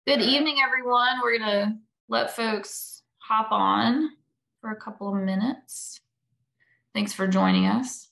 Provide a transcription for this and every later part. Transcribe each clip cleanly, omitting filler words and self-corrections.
Good evening, everyone. We're going to let folks hop on for a couple of minutes. Thanks for joining us.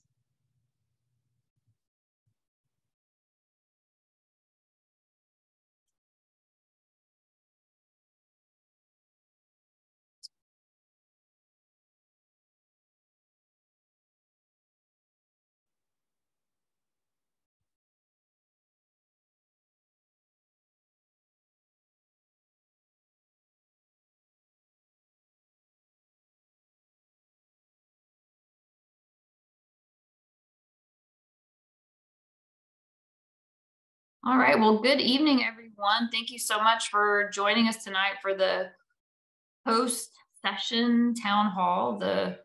All right. Well, good evening, everyone. Thank you so much for joining us tonight for the post-session town hall, the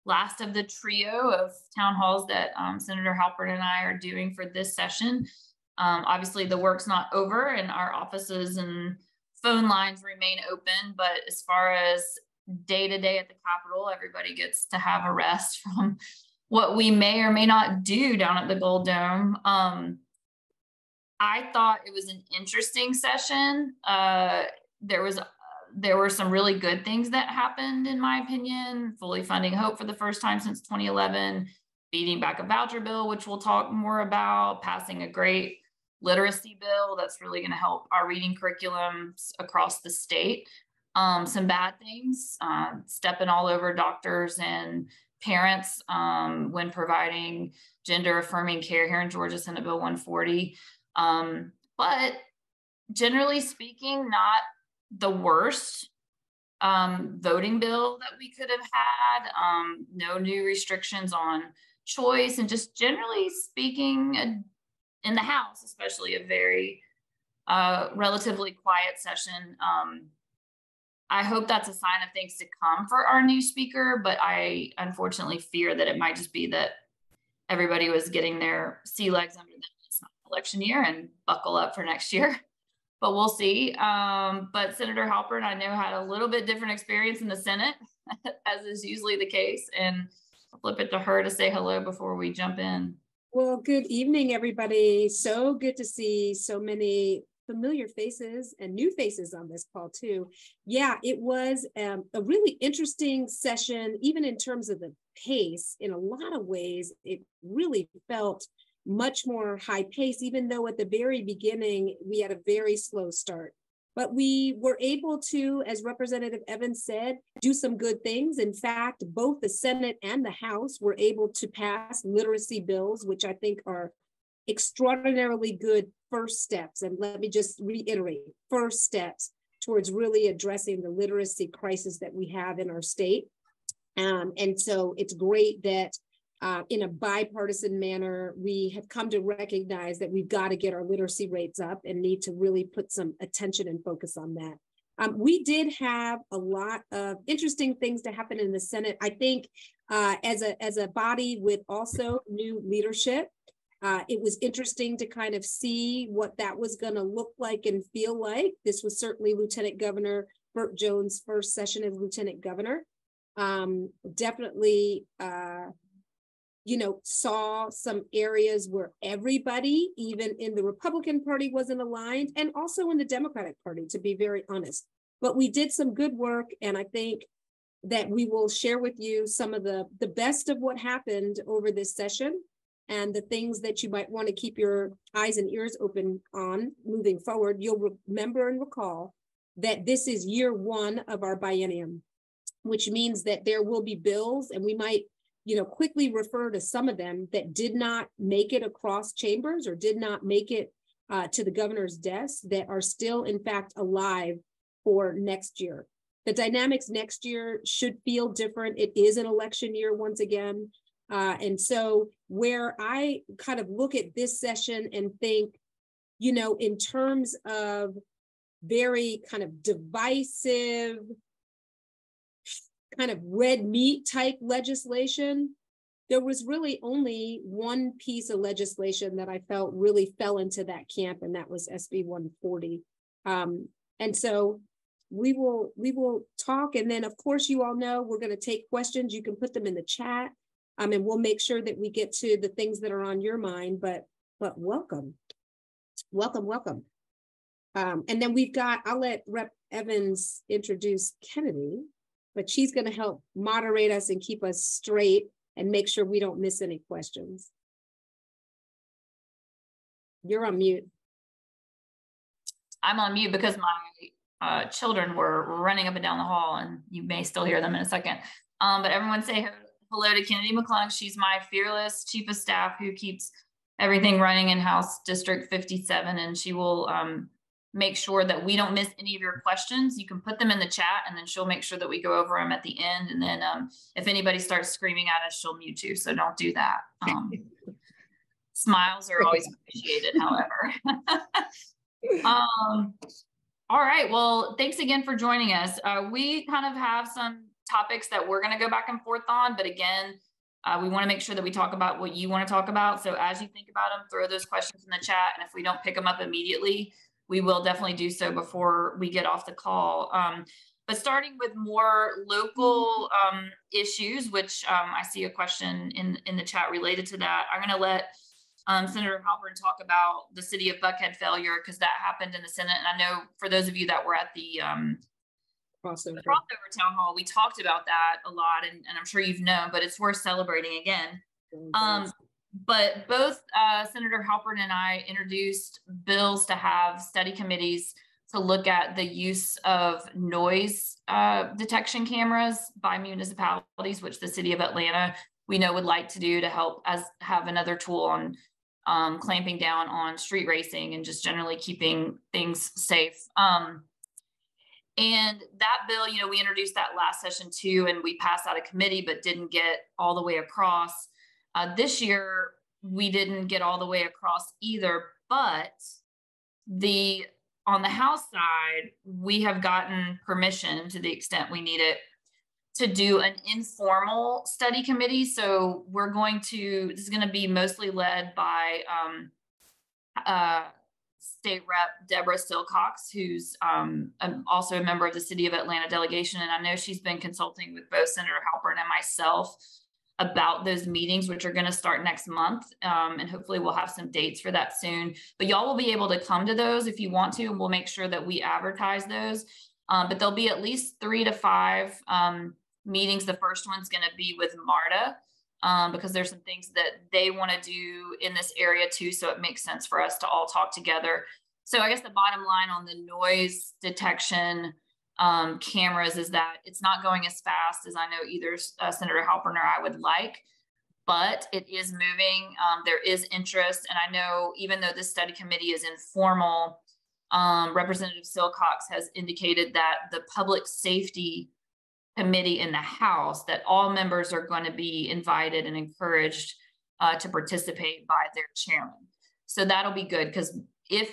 last of the trio of town halls that Senator Halpern and I are doing for this session. Obviously, the work's not over and our offices and phone lines remain open, but as far as day-to-day at the Capitol, everybody gets to have a rest from what we may or may not do down at the Gold Dome. I thought it was an interesting session. There were some really good things that happened, in my opinion. Fully funding Hope for the first time since 2011, beating back a voucher bill, which we'll talk more about, passing a great literacy bill that's really going to help our reading curriculums across the state. Some bad things, stepping all over doctors and parents when providing gender affirming care here in Georgia, Senate Bill 140. But generally speaking, not the worst voting bill that we could have had. No new restrictions on choice, and just generally speaking, in the House, especially a very relatively quiet session. I hope that's a sign of things to come for our new speaker, but I unfortunately fear that it might just be that everybody was getting their sea legs under them. It's not election year and buckle up for next year. But we'll see. But Senator Halpern, I know, had a little bit different experience in the Senate, as is usually the case. And I'll flip it to her to say hello before we jump in. Well, good evening, everybody. So good to see so many familiar faces and new faces on this call, too. Yeah, it was a really interesting session, even in terms of the pace. In a lot of ways, it really felt much more high pace, even though at the very beginning, we had a very slow start. But we were able to, as Representative Evans said, do some good things. In fact, both the Senate and the House were able to pass literacy bills, which I think are extraordinarily good first steps. And let me just reiterate, first steps towards really addressing the literacy crisis that we have in our state. And so it's great that in a bipartisan manner, we have come to recognize that we've got to get our literacy rates up and need to really put some attention and focus on that. We did have a lot of interesting things to happen in the Senate. I think as a body with also new leadership, it was interesting to kind of see what that was going to look like and feel like. This was certainly Lieutenant Governor Burt Jones' first session as Lieutenant Governor. Definitely, saw some areas where everybody, even in the Republican Party, wasn't aligned, and also in the Democratic Party, to be very honest. But we did some good work, and I think that we will share with you some of the best of what happened over this session and the things that you might want to keep your eyes and ears open on moving forward. You'll remember and recall that this is year one of our biennium, which means that there will be bills, and we might quickly refer to some of them that did not make it across chambers or did not make it to the governor's desk that are still, in fact, alive for next year. The dynamics next year should feel different. It is an election year once again. And so where I kind of look at this session and think, in terms of very kind of divisive, kind of red meat type legislation, there was really only one piece of legislation that I felt really fell into that camp, and that was SB 140. And so we will talk, and then of course you all know we're going to take questions. You can put them in the chat, and we'll make sure that we get to the things that are on your mind. But welcome. And then we've got, I'll let Rep. Evans introduce Kennedy, but she's going to help moderate us and keep us straight and make sure we don't miss any questions. You're on mute. I'm on mute because my children were running up and down the hall, and you may still hear them in a second. But everyone say hello to Kennedy McClung. She's my fearless chief of staff who keeps everything running in House District 57, and she will make sure that we don't miss any of your questions. You can put them in the chat, and then she'll make sure that we go over them at the end. And then if anybody starts screaming at us, she'll mute you. So don't do that. Smiles are always appreciated, however. All right, well, thanks again for joining us. We kind of have some topics that we're going to go back and forth on, but again, we want to make sure that we talk about what you want to talk about. So as you think about them, throw those questions in the chat, and if we don't pick them up immediately, we will definitely do so before we get off the call. But starting with more local issues, which I see a question in the chat related to that, I'm going to let Senator Halpern talk about the city of Buckhead failure, because that happened in the Senate. And I know for those of you that were at the crossover town hall, we talked about that a lot, and I'm sure you've known, but it's worth celebrating again. But both Senator Halpern and I introduced bills to have study committees to look at the use of noise detection cameras by municipalities, which the city of Atlanta, we know, would like to do to help us have another tool on clamping down on street racing and just generally keeping things safe. And that bill, you know, we introduced that last session too, and we passed out of committee, but didn't get all the way across. This year, we didn't get all the way across either, but on the House side, we have gotten permission, to the extent we need it, to do an informal study committee. So this is going to be mostly led by State Rep Deborah Silcox, who's also a member of the City of Atlanta delegation. And I know she's been consulting with both Senator Halpern and myself about those meetings, which are going to start next month. And hopefully we'll have some dates for that soon. But y'all will be able to come to those if you want to, and we'll make sure that we advertise those. But there'll be at least 3 to 5 meetings. The first one's going to be with MARTA, because there's some things that they want to do in this area too. So it makes sense for us to all talk together. So I guess the bottom line on the noise detection cameras is that it's not going as fast as I know either Senator Halpern or I would like, but it is moving. There is interest. And I know even though this study committee is informal, Representative Silcox has indicated that the public safety committee in the House, that all members are going to be invited and encouraged to participate by their chairman. So that'll be good, because if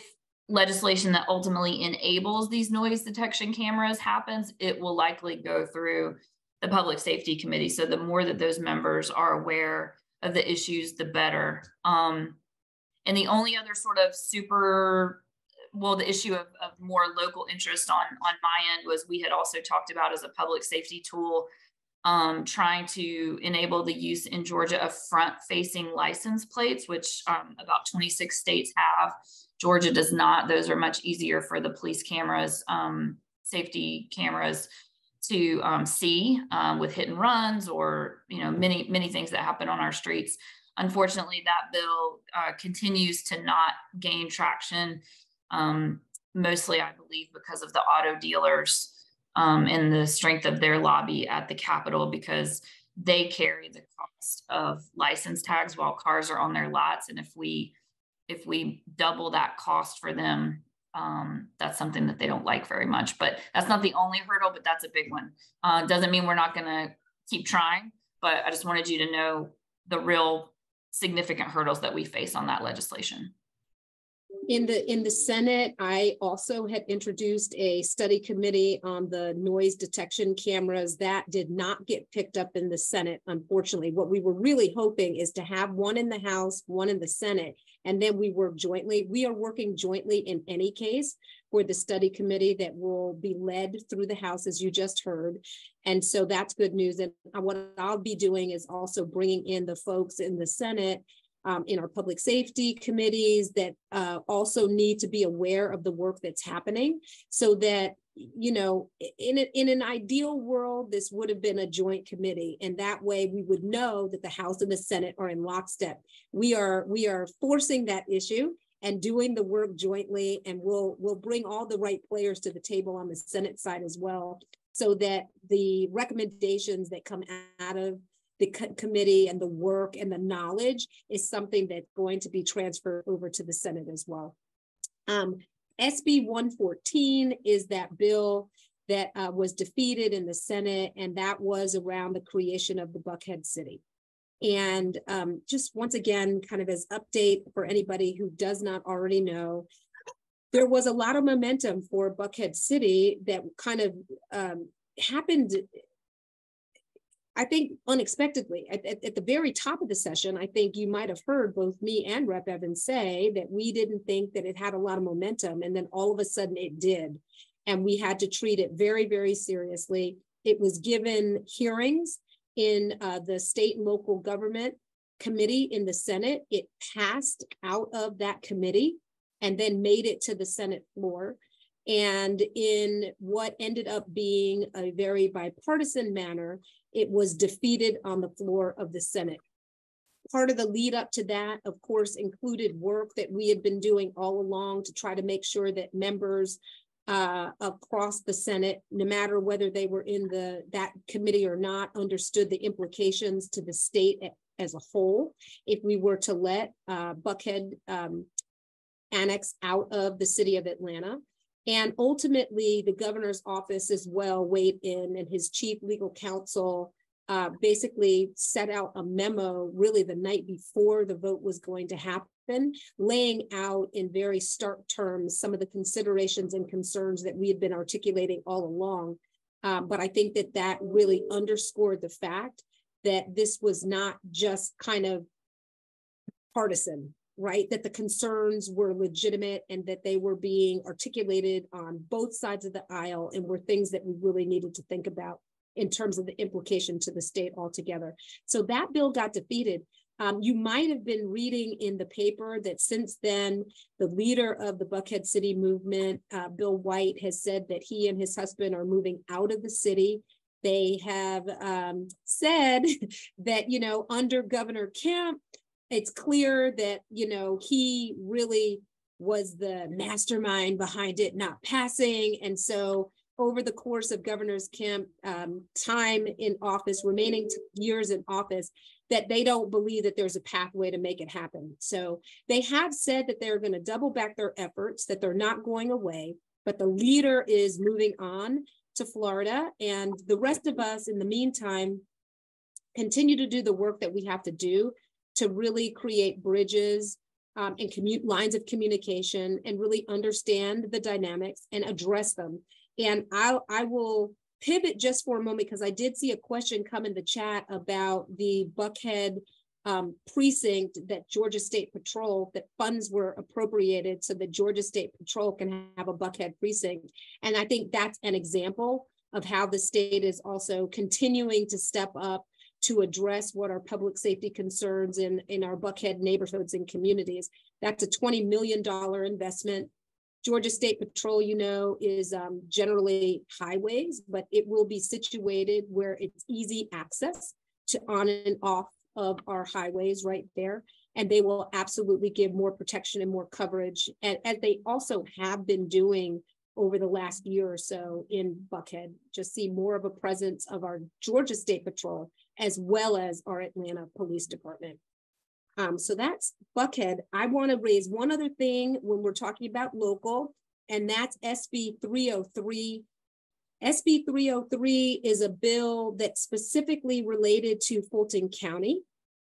legislation that ultimately enables these noise detection cameras happens, it will likely go through the public safety committee. So the more that those members are aware of the issues, the better. And the only other sort of the issue of more local interest on my end was we had also talked about as a public safety tool, trying to enable the use in Georgia of front-facing license plates, which about 26 states have. Georgia does not. Those are much easier for the police cameras, safety cameras to see with hit and runs, or many things that happen on our streets. Unfortunately, that bill continues to not gain traction, mostly, I believe, because of the auto dealers and the strength of their lobby at the Capitol, because they carry the cost of license tags while cars are on their lots. And if we double that cost for them, that's something that they don't like very much. But that's not the only hurdle, but that's a big one. Doesn't mean we're not going to keep trying, but I just wanted you to know the real significant hurdles that we face on that legislation. In the Senate, I also had introduced a study committee on the noise detection cameras. That did not get picked up in the Senate, unfortunately. What we were really hoping is to have one in the House, one in the Senate, and then we are working jointly in any case for the study committee that will be led through the House, as you just heard. And so that's good news. And what I'll be doing is also bringing in the folks in the Senate in our public safety committees that also need to be aware of the work that's happening, so that, you know, in an ideal world, this would have been a joint committee, and that way we would know that the House and the Senate are in lockstep. We are forcing that issue and doing the work jointly, and we'll bring all the right players to the table on the Senate side as well, so that the recommendations that come out of the committee and the work and the knowledge is something that's going to be transferred over to the Senate as well. SB 114 is that bill that was defeated in the Senate, and that was around the creation of the Buckhead City. And just once again, kind of as update for anybody who does not already know, there was a lot of momentum for Buckhead City that kind of happened, I think, unexpectedly. At the very top of the session, I think you might have heard both me and Rep. Evans say that we didn't think that it had a lot of momentum, and then all of a sudden it did. And we had to treat it very, very seriously. It was given hearings in the state and local government committee in the Senate. It passed out of that committee and then made it to the Senate floor. And in what ended up being a very bipartisan manner, it was defeated on the floor of the Senate. Part of the lead up to that, of course, included work that we had been doing all along to try to make sure that members across the Senate, no matter whether they were in that committee or not, understood the implications to the state as a whole if we were to let Buckhead annex out of the city of Atlanta. And ultimately, the governor's office as well weighed in, and his chief legal counsel basically set out a memo really the night before the vote was going to happen, laying out in very stark terms some of the considerations and concerns that we had been articulating all along. But I think that really underscored the fact that this was not just kind of partisan, right? That the concerns were legitimate and that they were being articulated on both sides of the aisle and were things that we really needed to think about in terms of the implication to the state altogether. So that bill got defeated. You might have been reading in the paper that since then, the leader of the Buckhead City movement, Bill White, has said that he and his husband are moving out of the city. They have said that, you know, under Governor Kemp, it's clear that, you know, he really was the mastermind behind it not passing. And so over the course of Governor Kemp's time in office, remaining years in office, that they don't believe that there's a pathway to make it happen. So they have said that they're going to double back their efforts, that they're not going away, but the leader is moving on to Florida. And the rest of us, in the meantime, continue to do the work that we have to do to really create bridges and lines of communication and really understand the dynamics and address them. And I will pivot just for a moment because I did see a question come in the chat about the Buckhead precinct that Georgia State Patrol, that funds were appropriated so that Georgia State Patrol can have a Buckhead precinct. And I think that's an example of how the state is also continuing to step up to address what are public safety concerns in our Buckhead neighborhoods and communities. That's a $20 million investment. Georgia State Patrol, you know, is generally highways, but it will be situated where it's easy access to on and off of our highways right there. And they will absolutely give more protection and more coverage, and as they also have been doing over the last year or so in Buckhead. Just see more of a presence of our Georgia State Patrol as well as our Atlanta Police Department. So that's Buckhead. I want to raise one other thing when we're talking about local, and that's SB 303. SB 303 is a bill that's specifically related to Fulton County,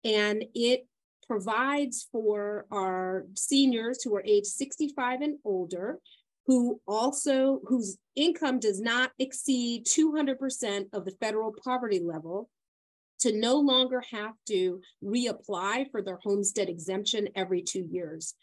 and it provides for our seniors who are age 65 and older, whose income does not exceed 200% of the federal poverty level, to no longer have to reapply for their homestead exemption every 2 years.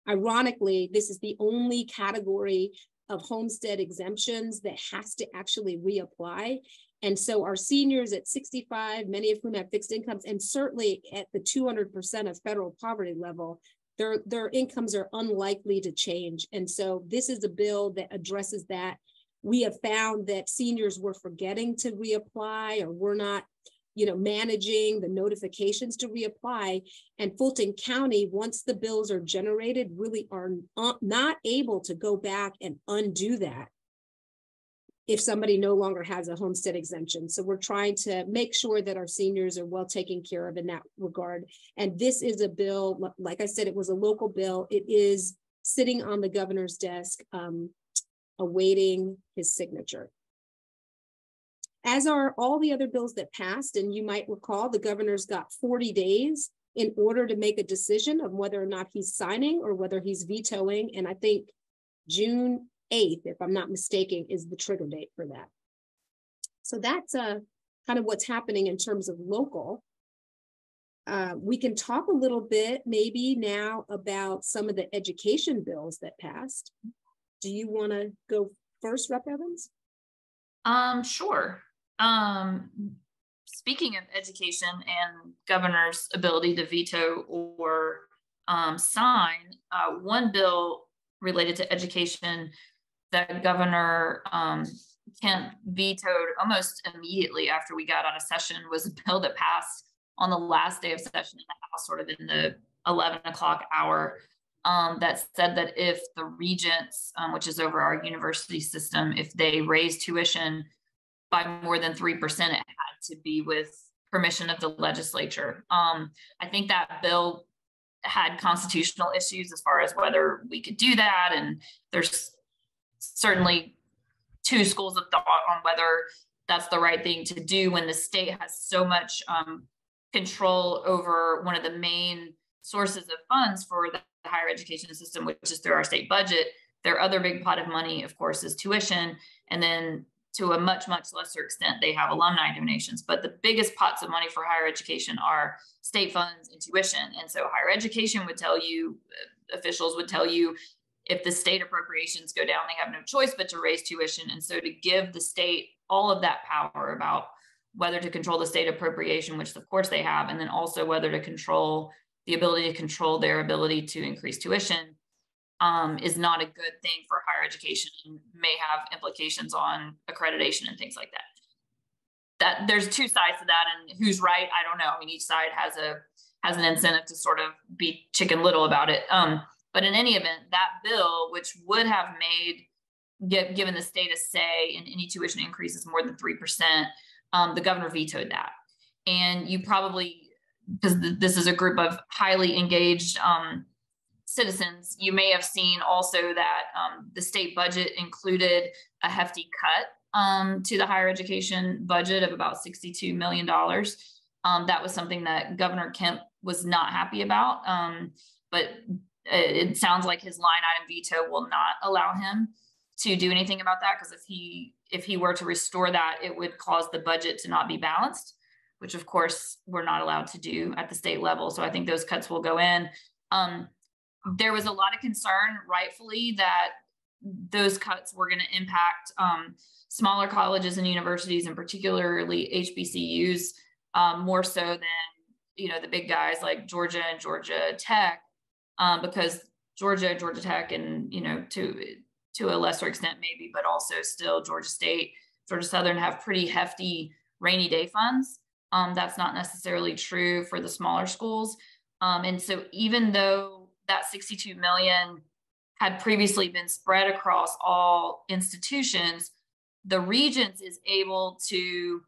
Ironically, this is the only category of homestead exemptions that has to actually reapply. And so our seniors at 65, many of whom have fixed incomes, and certainly at the 200% of federal poverty level, their incomes are unlikely to change. And so this is a bill that addresses that. We have found that seniors were forgetting to reapply, or were not, managing the notifications to reapply. And Fulton County, once the bills are generated, really are not able to go back and undo that if somebody no longer has a homestead exemption. So we're trying to make sure that our seniors are well taken care of in that regard. And this is a bill, like I said, it was a local bill. It is sitting on the governor's desk, awaiting his signature. As are all the other bills that passed. And you might recall the governor's got 40 days in order to make a decision of whether or not he's signing or whether he's vetoing. And I think June 8th, if I'm not mistaken, is the trigger date for that. So that's kind of what's happening in terms of local. We can talk a little bit maybe now about some of the education bills that passed. Do you want to go first, Rep. Evans? Sure. Speaking of education and governor's ability to veto or sign, one bill related to education that Governor Kemp vetoed almost immediately after we got out of session was a bill that passed on the last day of session in the House, sort of in the 11 o'clock hour, that said that if the regents, which is over our university system, if they raise tuition by more than 3%, it had to be with permission of the legislature. I think that bill had constitutional issues as far as whether we could do that. And there's certainly two schools of thought on whether that's the right thing to do when the state has so much control over one of the main sources of funds for the higher education system, which is through our state budget. Their other big pot of money, of course, is tuition. And then to a much, much lesser extent, they have alumni donations. But the biggest pots of money for higher education are state funds and tuition. And so higher education would tell you, officials would tell you, if the state appropriations go down, they have no choice but to raise tuition. And so to give the state all of that power about whether to control the state appropriation, which of course they have, and then also whether to control the ability to control their ability to increase tuition, is not a good thing for higher education and may have implications on accreditation and things like that. That there's two sides to that, and who's right, I don't know. I mean, each side has an incentive to sort of be Chicken Little about it. But in any event, that bill, which would have given the state a say in any tuition increases more than 3%, the governor vetoed that. And you probably, because this is a group of highly engaged citizens, you may have seen also that the state budget included a hefty cut to the higher education budget of about $62 million. That was something that Governor Kemp was not happy about, but it sounds like his line item veto will not allow him to do anything about that, because if he were to restore that, it would cause the budget to not be balanced, which of course we're not allowed to do at the state level. So I think those cuts will go in. There was a lot of concern, rightfully, that those cuts were going to impact smaller colleges and universities, and particularly HBCUs, more so than the big guys like Georgia and Georgia Tech, because Georgia Tech, and to a lesser extent maybe, but also still Georgia State, Georgia Southern have pretty hefty rainy day funds. That's not necessarily true for the smaller schools. And so even though that $62 million had previously been spread across all institutions, the Regents is able to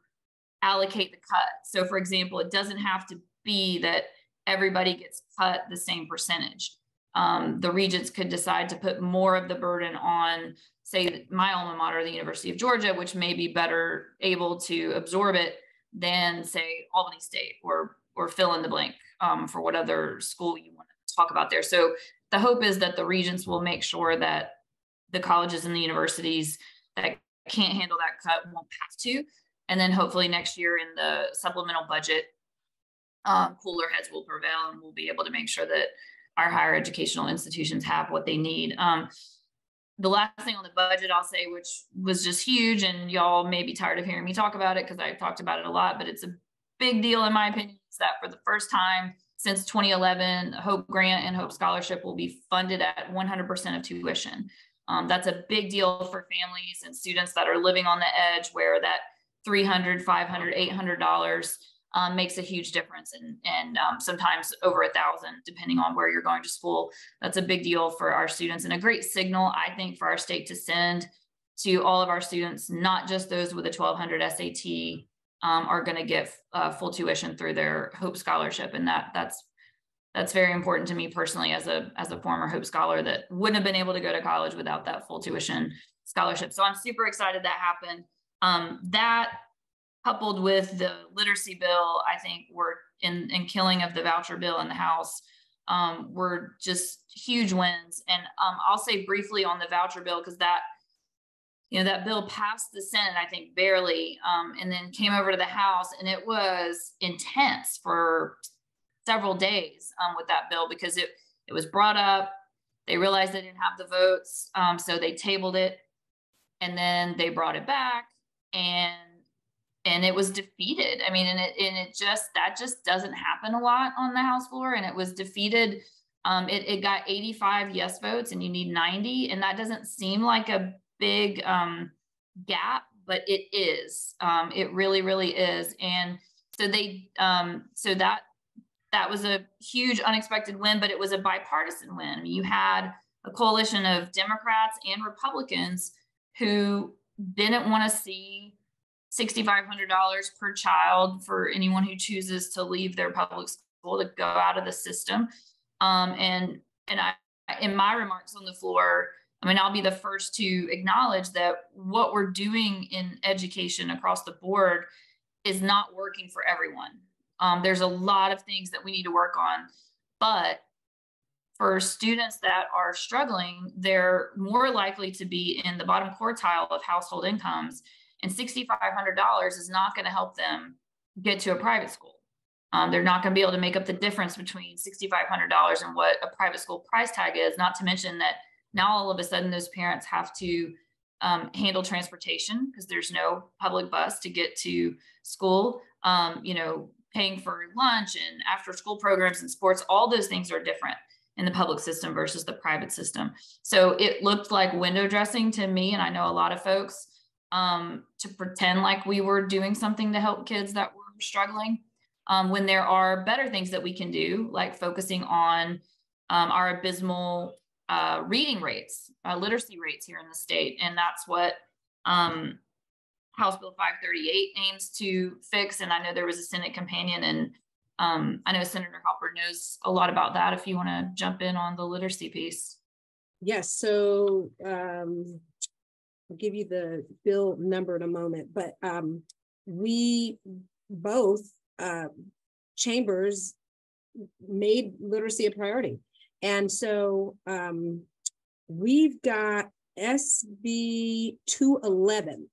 allocate the cut. So for example, it doesn't have to be that everybody gets cut the same percentage. The Regents could decide to put more of the burden on, say, my alma mater, the University of Georgia, which may be better able to absorb it than, say, Albany State or fill in the blank for what other school you want to talk about there. So the hope is that the Regents will make sure that the colleges and the universities that can't handle that cut won't have to. And then hopefully next year in the supplemental budget, cooler heads will prevail, and we'll be able to make sure that our higher educational institutions have what they need. the last thing on the budget I'll say, which was just huge, and y'all may be tired of hearing me talk about it because I've talked about it a lot, but it's a big deal in my opinion, is that for the first time since 2011, Hope Grant and Hope Scholarship will be funded at 100% of tuition. That's a big deal for families and students that are living on the edge, where that $300, $500, $800 makes a huge difference, and sometimes over $1,000, depending on where you're going to school. That's a big deal for our students, and a great signal, I think, for our state to send to all of our students, not just those with a 1200 SAT, are going to get full tuition through their Hope Scholarship, and that's very important to me personally as a former Hope Scholar that wouldn't have been able to go to college without that full tuition scholarship. So I'm super excited that happened. That coupled with the literacy bill, I think were in killing of the voucher bill in the House, were just huge wins. And I'll say briefly on the voucher bill, because that bill passed the Senate, I think barely, and then came over to the House, and it was intense for several days with that bill, because it was brought up. They realized they didn't have the votes, so they tabled it, and then they brought it back, and it was defeated. I mean, that just doesn't happen a lot on the House floor, and it was defeated. It got 85 yes votes, and you need 90, and that doesn't seem like a big gap, but it is. It really, really is. And so that was a huge unexpected win, but it was a bipartisan win. You had a coalition of Democrats and Republicans who didn't want to see $6,500 per child for anyone who chooses to leave their public school, to go out of the system. And I, in my remarks on the floor, I mean, I'll be the first to acknowledge that what we're doing in education across the board is not working for everyone. There's a lot of things that we need to work on, but for students that are struggling, they're more likely to be in the bottom quartile of household incomes, and $6,500 is not going to help them get to a private school. They're not going to be able to make up the difference between $6,500 and what a private school price tag is, not to mention that now all of a sudden those parents have to handle transportation because there's no public bus to get to school, paying for lunch and after school programs and sports. All those things are different in the public system versus the private system. So it looked like window dressing to me, and I know a lot of folks, to pretend like we were doing something to help kids that were struggling, when there are better things that we can do, like focusing on our abysmal reading rates, literacy rates here in the state. And that's what House Bill 538 aims to fix. And I know there was a Senate companion, and I know Senator Hopper knows a lot about that, if you want to jump in on the literacy piece. Yes, so I'll give you the bill number in a moment, but we both chambers made literacy a priority. And so we've got SB 211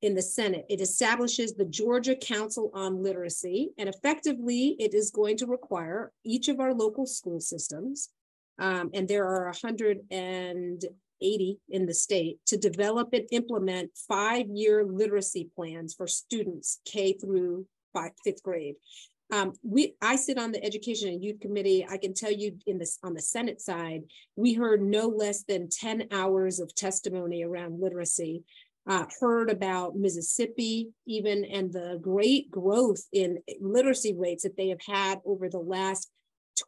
in the Senate. It establishes the Georgia Council on Literacy, and effectively it is going to require each of our local school systems, and there are 180 in the state, to develop and implement 5-year literacy plans for students K through 5th grade. I sit on the Education and Youth Committee. I can tell you on the Senate side, we heard no less than 10 hours of testimony around literacy, heard about Mississippi even, and the great growth in literacy rates that they have had over the last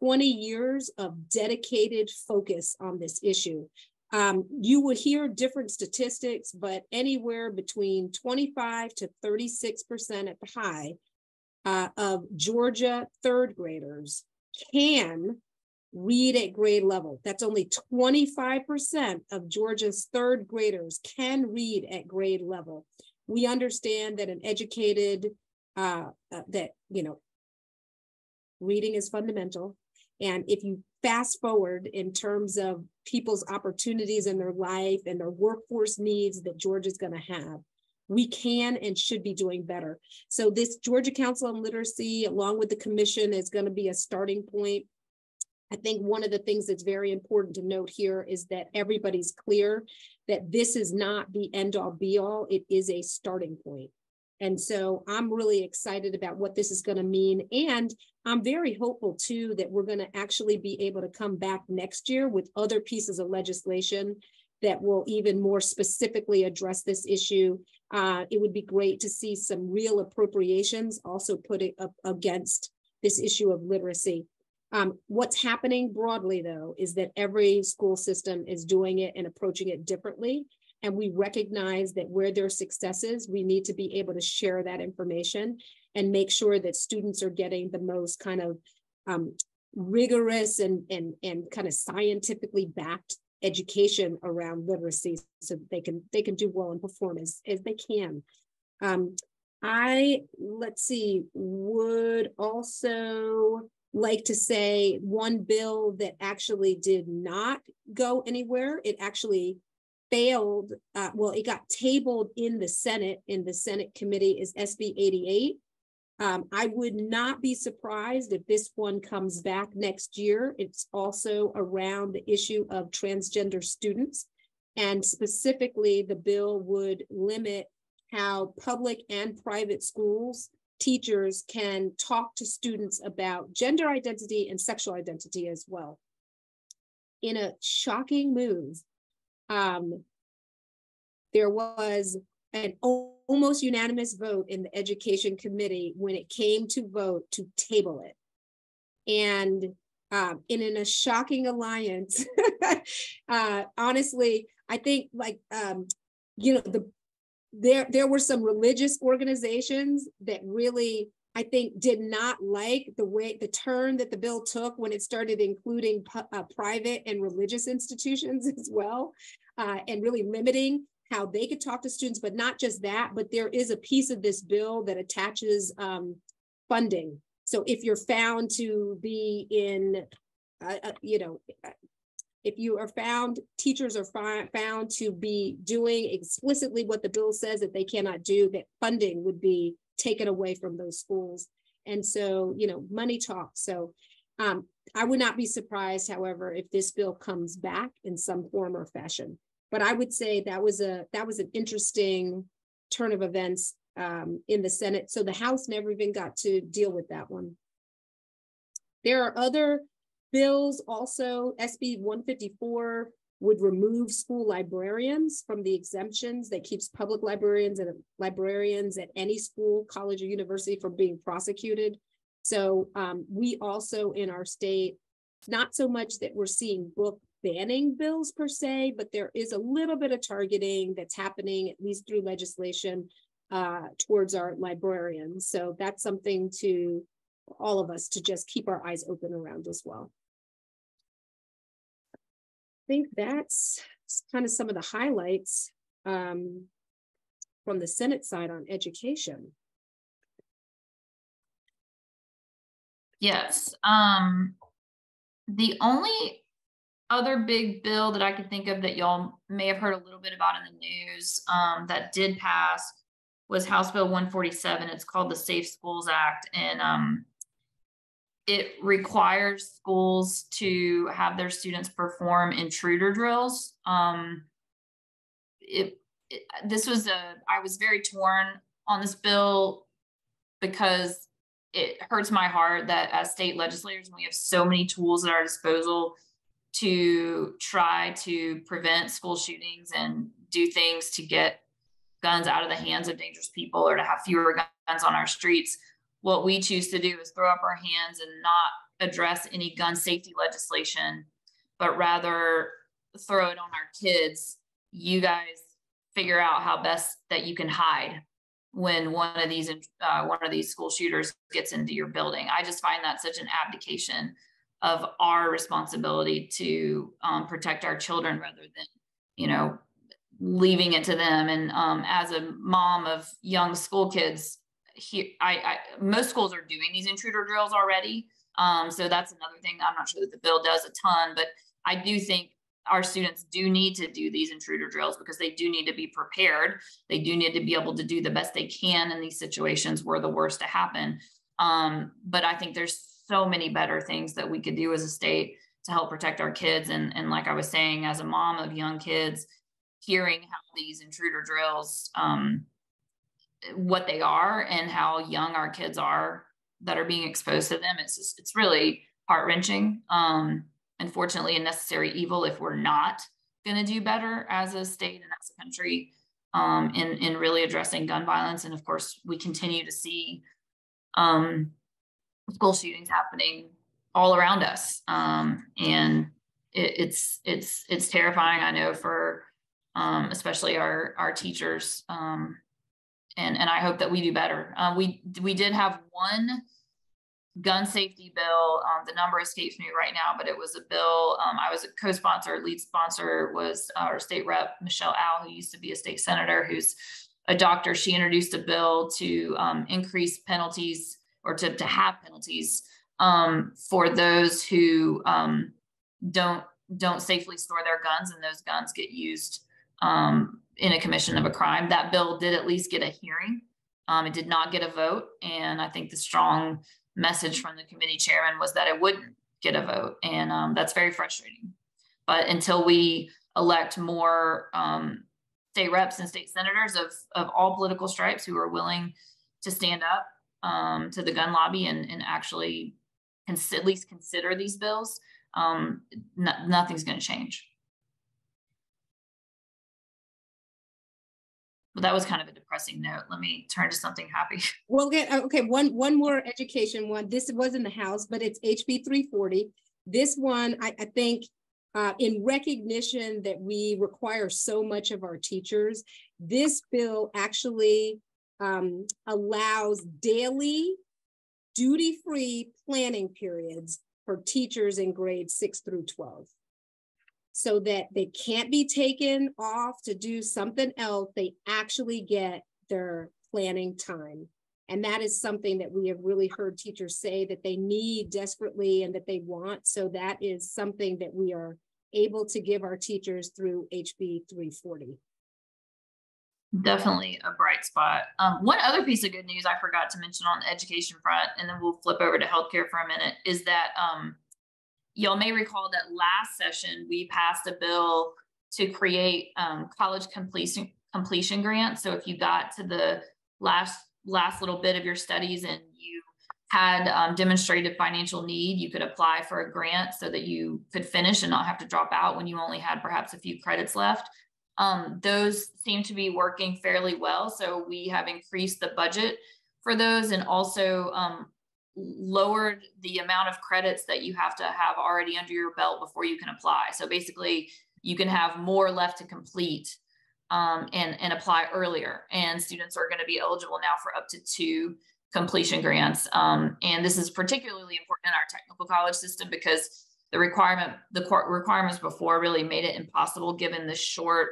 20 years of dedicated focus on this issue. You would hear different statistics, but anywhere between 25 to 36% at the high of Georgia 3rd graders can read at grade level. That's only 25% of Georgia's 3rd graders can read at grade level. We understand that an educated, reading is fundamental. And if you fast forward in terms of people's opportunities in their life and their workforce needs that Georgia's going to have, we can and should be doing better. So this Georgia Council on Literacy, along with the commission, is going to be a starting point. I think one of the things that's very important to note here is that everybody's clear that this is not the end all be all. It is a starting point. And so I'm really excited about what this is going to mean. And I'm very hopeful too, that we're going to actually be able to come back next year with other pieces of legislation that will even more specifically address this issue. It would be great to see some real appropriations also put it up against this issue of literacy. What's happening broadly, though, is that every school system is doing it and approaching it differently. And we recognize that where there are successes, we need to be able to share that information and make sure that students are getting the most kind of rigorous and kind of scientifically backed education around literacy, so that they can do well and perform as they can. Let's see, would also like to say one bill that actually did not go anywhere. It actually failed. It got tabled in the Senate committee, is SB 88. I would not be surprised if this one comes back next year. It's also around the issue of transgender students. And specifically, the bill would limit how public and private schools teachers can talk to students about gender identity and sexual identity as well. In a shocking move, there was an almost unanimous vote in the Education Committee when it came to vote to table it. And in a shocking alliance, honestly, I think there were some religious organizations that really, I think, did not like the turn that the bill took when it started including private and religious institutions as well, and really limiting how they could talk to students. But not just that, but there is a piece of this bill that attaches funding. So if you're found to be in, if you are found, teachers are found to be doing explicitly what the bill says that they cannot do, that funding would be taken away from those schools. And so, money talks. So I would not be surprised, however, if this bill comes back in some form or fashion. But I would say that was an interesting turn of events in the Senate. So the House never even got to deal with that one. There are other bills also. SB 154 would remove school librarians from the exemptions that keeps public librarians and librarians at any school, college, or university from being prosecuted. So we also in our state, not so much that we're seeing book banning bills per se, but there is a little bit of targeting that's happening, at least through legislation, towards our librarians. So that's something to all of us to just keep our eyes open around as well. I think that's kind of some of the highlights from the Senate side on education. Yes. The only other big bill that I could think of that y'all may have heard a little bit about in the news that did pass was House Bill 147. It's called the Safe Schools Act. And it requires schools to have their students perform intruder drills. I was very torn on this bill because it hurts my heart that as state legislators, we have so many tools at our disposal to try to prevent school shootings and do things to get guns out of the hands of dangerous people or to have fewer guns on our streets. What we choose to do is throw up our hands and not address any gun safety legislation, but rather throw it on our kids. You guys figure out how best that you can hide when one of these school shooters gets into your building. I just find that such an abdication of our responsibility to protect our children rather than, leaving it to them. And as a mom of young school kids, most schools are doing these intruder drills already. So that's another thing. I'm not sure that the bill does a ton, but I do think our students do need to do these intruder drills because they do need to be prepared. They do need to be able to do the best they can in these situations where the worst to happen. But I think there's so many better things that we could do as a state to help protect our kids. And like I was saying, as a mom of young kids, hearing how these intruder drills, what they are and how young our kids are that are being exposed to them, it's really heart-wrenching. Unfortunately, a necessary evil if we're not going to do better as a state and as a country in really addressing gun violence. And of course, we continue to see school shootings happening all around us, and it's terrifying. I know for especially our teachers, and I hope that we do better. We did have one gun safety bill. The number escapes me right now, but it was a bill. I was a co-sponsor. Lead sponsor was our state rep, Michelle Al, who used to be a state senator, who's a doctor. She introduced a bill to increase penalties, or to have penalties for those who don't safely store their guns, and those guns get used in a commission of a crime. That bill did at least get a hearing. It did not get a vote, and I think the strong message from the committee chairman was that it wouldn't get a vote, and that's very frustrating. But until we elect more state reps and state senators of all political stripes who are willing to stand up to the gun lobby and actually at least consider these bills, nothing's going to change. But that was kind of a depressing note. Let me turn to something happy. Well, okay, one more education one. This was in the House, but it's HB 340. This one, I think, in recognition that we require so much of our teachers, this bill actually allows daily duty-free planning periods for teachers in grades 6 through 12. So that they can't be taken off to do something else. They actually get their planning time. And that is something that we have really heard teachers say that they need desperately and that they want. So that is something that we are able to give our teachers through HB 340. Definitely a bright spot. One other piece of good news I forgot to mention on the education front, and then we'll flip over to healthcare for a minute, is that y'all may recall that last session, we passed a bill to create college completion grants. So if you got to the last little bit of your studies and you had demonstrated financial need, you could apply for a grant so that you could finish and not have to drop out when you only had perhaps a few credits left. Those seem to be working fairly well. So we have increased the budget for those, and also lowered the amount of credits that you have to have already under your belt before you can apply. So basically you can have more left to complete and apply earlier. And students are going to be eligible now for up to 2 completion grants. And this is particularly important in our technical college system because the requirements before really made it impossible given the short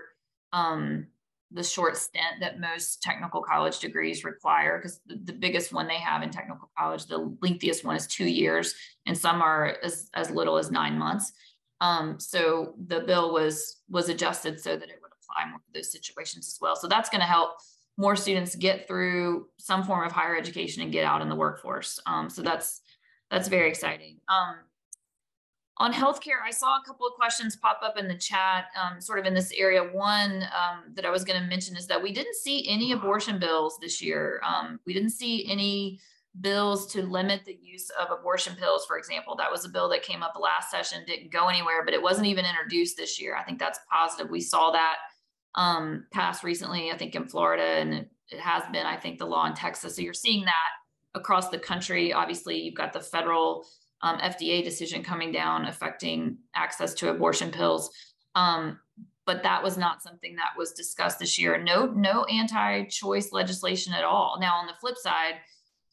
stint that most technical college degrees require, because the biggest one they have in technical college, the lengthiest one is 2 years, and some are as little as 9 months. So the bill was adjusted so that it would apply more to those situations as well. So that's going to help more students get through some form of higher education and get out in the workforce. So that's very exciting. On healthcare, I saw a couple of questions pop up in the chat, sort of in this area. One that I was going to mention is that we didn't see any abortion bills this year. We didn't see any bills to limit the use of abortion pills, for example. That was a bill that came up the last session, didn't go anywhere, but it wasn't even introduced this year. I think that's positive. We saw that passed recently, I think in Florida, and it has been, I think, the law in Texas. So you're seeing that across the country. Obviously, you've got the federal FDA decision coming down affecting access to abortion pills. But that was not something that was discussed this year. No anti-choice legislation at all. Now, on the flip side,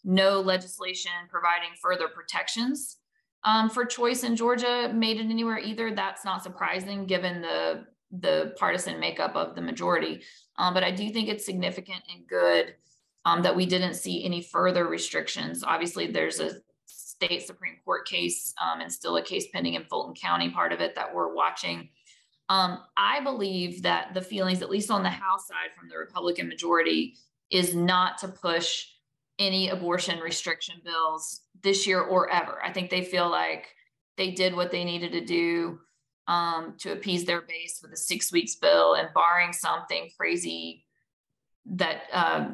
no legislation providing further protections for choice in Georgia made it anywhere either. That's not surprising given the partisan makeup of the majority. But I do think it's significant and good that we didn't see any further restrictions. Obviously, there's a state Supreme Court case and still a case pending in Fulton County, part of it that we're watching. I believe that the feelings, at least on the House side from the Republican majority, is not to push any abortion restriction bills this year or ever. I think they feel like they did what they needed to do to appease their base with a 6 weeks bill, and barring something crazy that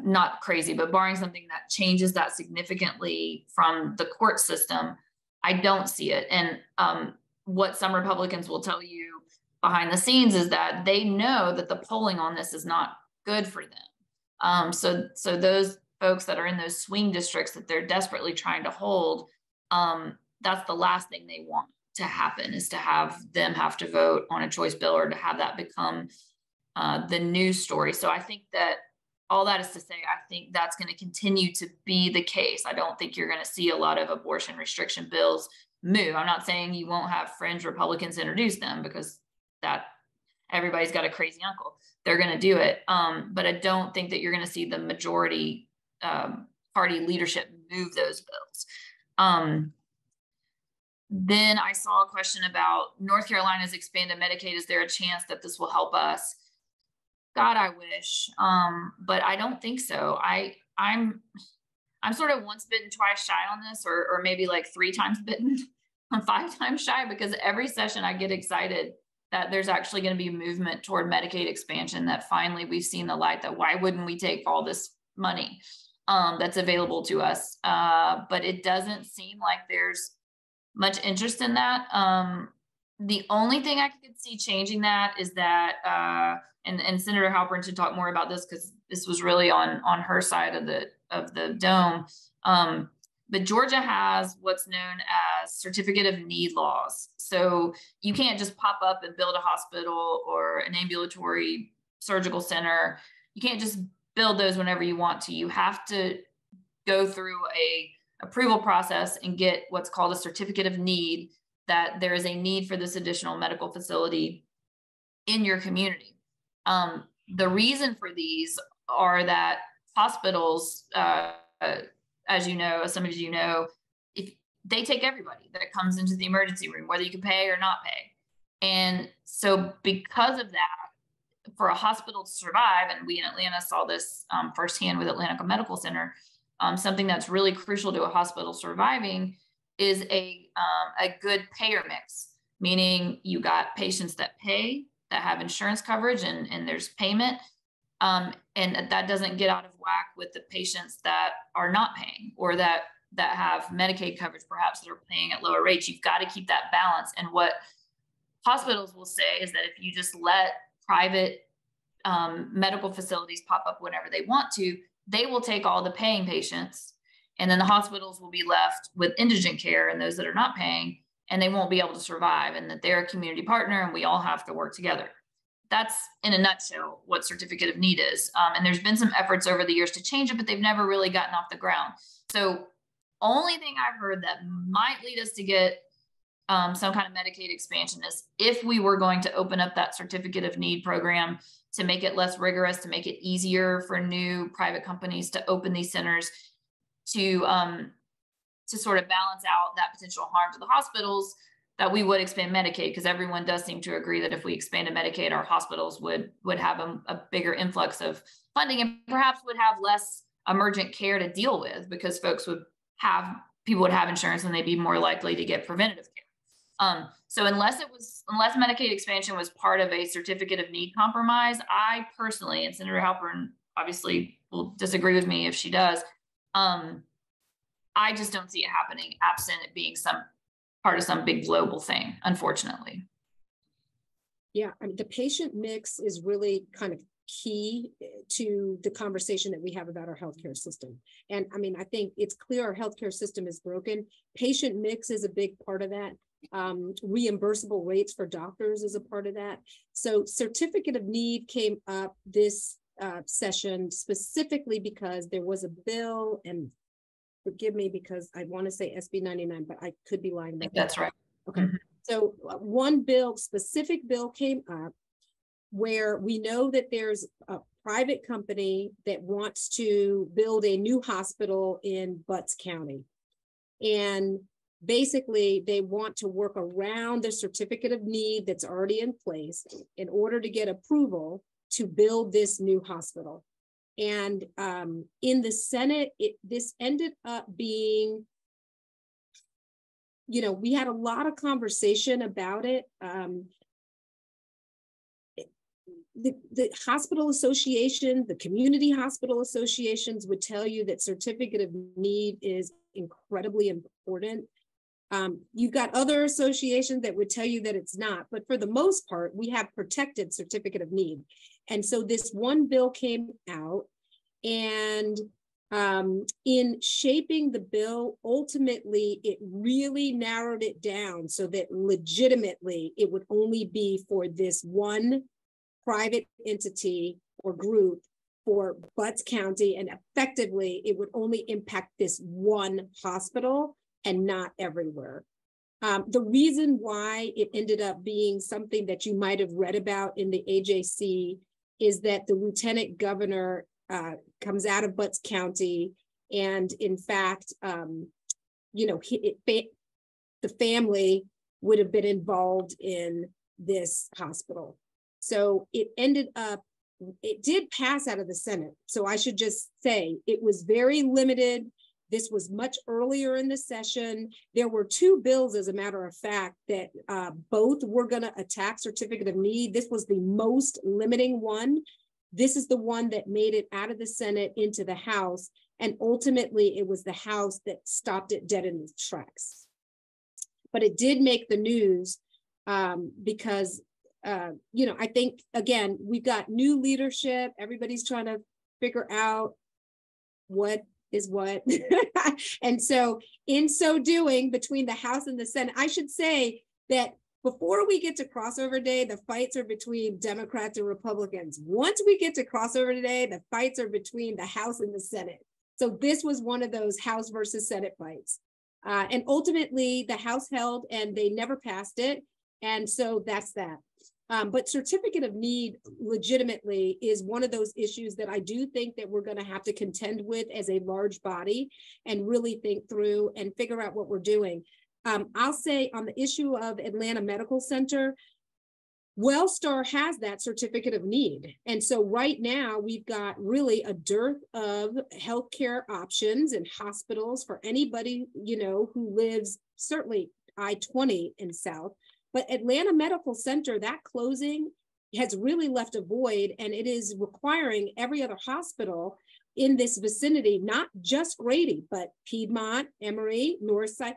not crazy, but barring something that changes that significantly from the court system, I don't see it. And what some Republicans will tell you behind the scenes is that they know that the polling on this is not good for them. So those folks that are in those swing districts that they're desperately trying to hold, that's the last thing they want to happen, is to have them have to vote on a choice bill, or to have that become the news story. So I think that all that is to say, I think that's going to continue to be the case. I don't think you're going to see a lot of abortion restriction bills move. I'm not saying you won't have fringe Republicans introduce them, because that everybody's got a crazy uncle. They're going to do it. But I don't think that you're going to see the majority party leadership move those bills. Then I saw a question about North Carolina's expanded Medicaid. Is there a chance that this will help us? God, I wish, but I don't think so. I'm sort of once bitten, twice shy on this, or maybe like 3 times bitten, 5 times shy, because every session I get excited that there's actually going to be a movement toward Medicaid expansion, that finally we've seen the light, that why wouldn't we take all this money that's available to us? But it doesn't seem like there's much interest in that. The only thing I could see changing that is that, and Senator Halpern should talk more about this, because this was really on her side of the dome. But Georgia has what's known as certificate of need laws. So you can't just pop up and build a hospital or an ambulatory surgical center. You can't just build those whenever you want to. You have to go through a approval process and get what's called a certificate of need, that there is a need for this additional medical facility in your community. The reason for these are that hospitals, as you know, as some of you know, if they take everybody that comes into the emergency room, whether you can pay or not pay. And so because of that, for a hospital to survive, and we in Atlanta saw this firsthand with Atlantic Medical Center, something that's really crucial to a hospital surviving is a good payer mix, meaning you got patients that pay, that have insurance coverage, and there's payment. And that doesn't get out of whack with the patients that are not paying, or that have Medicaid coverage, perhaps, that are paying at lower rates. You've got to keep that balance. And what hospitals will say is that if you just let private medical facilities pop up whenever they want to, they will take all the paying patients, and then the hospitals will be left with indigent care and those that are not paying, and they won't be able to survive, and that they're a community partner and we all have to work together. That's in a nutshell what certificate of need is. And there's been some efforts over the years to change it, but they've never really gotten off the ground. So only thing I've heard that might lead us to get some kind of Medicaid expansion is if we were going to open up that certificate of need program to make it less rigorous, to make it easier for new private companies to open these centers, to sort of balance out that potential harm to the hospitals, that we would expand Medicaid, because everyone does seem to agree that if we expanded Medicaid, our hospitals would have a bigger influx of funding, and perhaps would have less emergent care to deal with, because people would have insurance and they'd be more likely to get preventative care. So unless Medicaid expansion was part of a certificate of need compromise, I personally, and Senator Halpern obviously will disagree with me if she does, I just don't see it happening absent it being some part of some big global thing, unfortunately. Yeah, I mean, the patient mix is really kind of key to the conversation that we have about our healthcare system. And I mean, I think it's clear our healthcare system is broken. Patient mix is a big part of that. Reimbursable rates for doctors is a part of that. So certificate of need came up this session specifically because there was a bill, and forgive me because I want to say SB 99, but I could be lying about that. That's right. Okay. Mm-hmm. So one specific bill came up where we know that there's a private company that wants to build a new hospital in Butts County. And basically they want to work around the certificate of need that's already in place in order to get approval to build this new hospital. And in the Senate, this ended up being, we had a lot of conversation about it. The hospital association, the community hospital associations would tell you that certificate of need is incredibly important. You've got other associations that would tell you that it's not, but for the most part, we have protected certificate of need. And so this one bill came out, and in shaping the bill, ultimately, it really narrowed it down so that legitimately it would only be for this one private entity or group for Butts County, and effectively it would only impact this one hospital and not everywhere. The reason why it ended up being something that you might have read about in the AJC is that the lieutenant governor comes out of Butts County, and in fact, the family would have been involved in this hospital. So it did pass out of the Senate. So I should just say it was very limited. This was much earlier in the session. There were two bills, as a matter of fact, that both were going to attack certificate of need. This was the most limiting one. This is the one that made it out of the Senate into the House. And ultimately, it was the House that stopped it dead in its tracks. But it did make the news because I think, again, we've got new leadership. Everybody's trying to figure out what is what. And so in so doing, between the House and the Senate, I should say that before we get to crossover day, the fights are between Democrats and Republicans. Once we get to crossover day, the fights are between the House and the Senate. So this was one of those House versus Senate fights. And ultimately, the House held and they never passed it. And so that's that. But certificate of need legitimately is one of those issues that I do think that we're going to have to contend with as a large body and really think through and figure out what we're doing. I'll say on the issue of Atlanta Medical Center, Wellstar has that certificate of need. And so right now we've got really a dearth of healthcare options and hospitals for anybody, who lives certainly I-20 in South. But Atlanta Medical Center, that closing has really left a void, and it is requiring every other hospital in this vicinity, not just Grady, but Piedmont, Emory, Northside,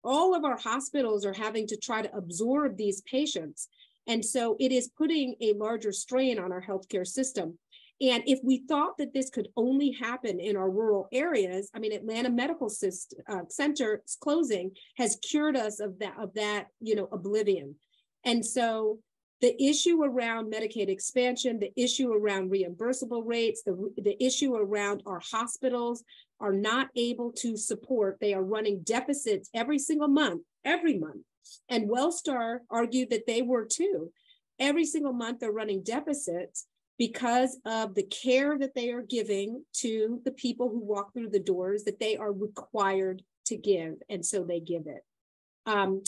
all of our hospitals are having to try to absorb these patients. And so it is putting a larger strain on our healthcare system. And if we thought that this could only happen in our rural areas, I mean, Atlanta Medical Center's closing has cured us of that, oblivion. And so the issue around Medicaid expansion, the issue around reimbursable rates, the issue around our hospitals are not able to support. They are running deficits every single month, every month. And Wellstar argued that they were too. Every single month they're running deficits because of the care that they are giving to the people who walk through the doors that they are required to give. And so they give it.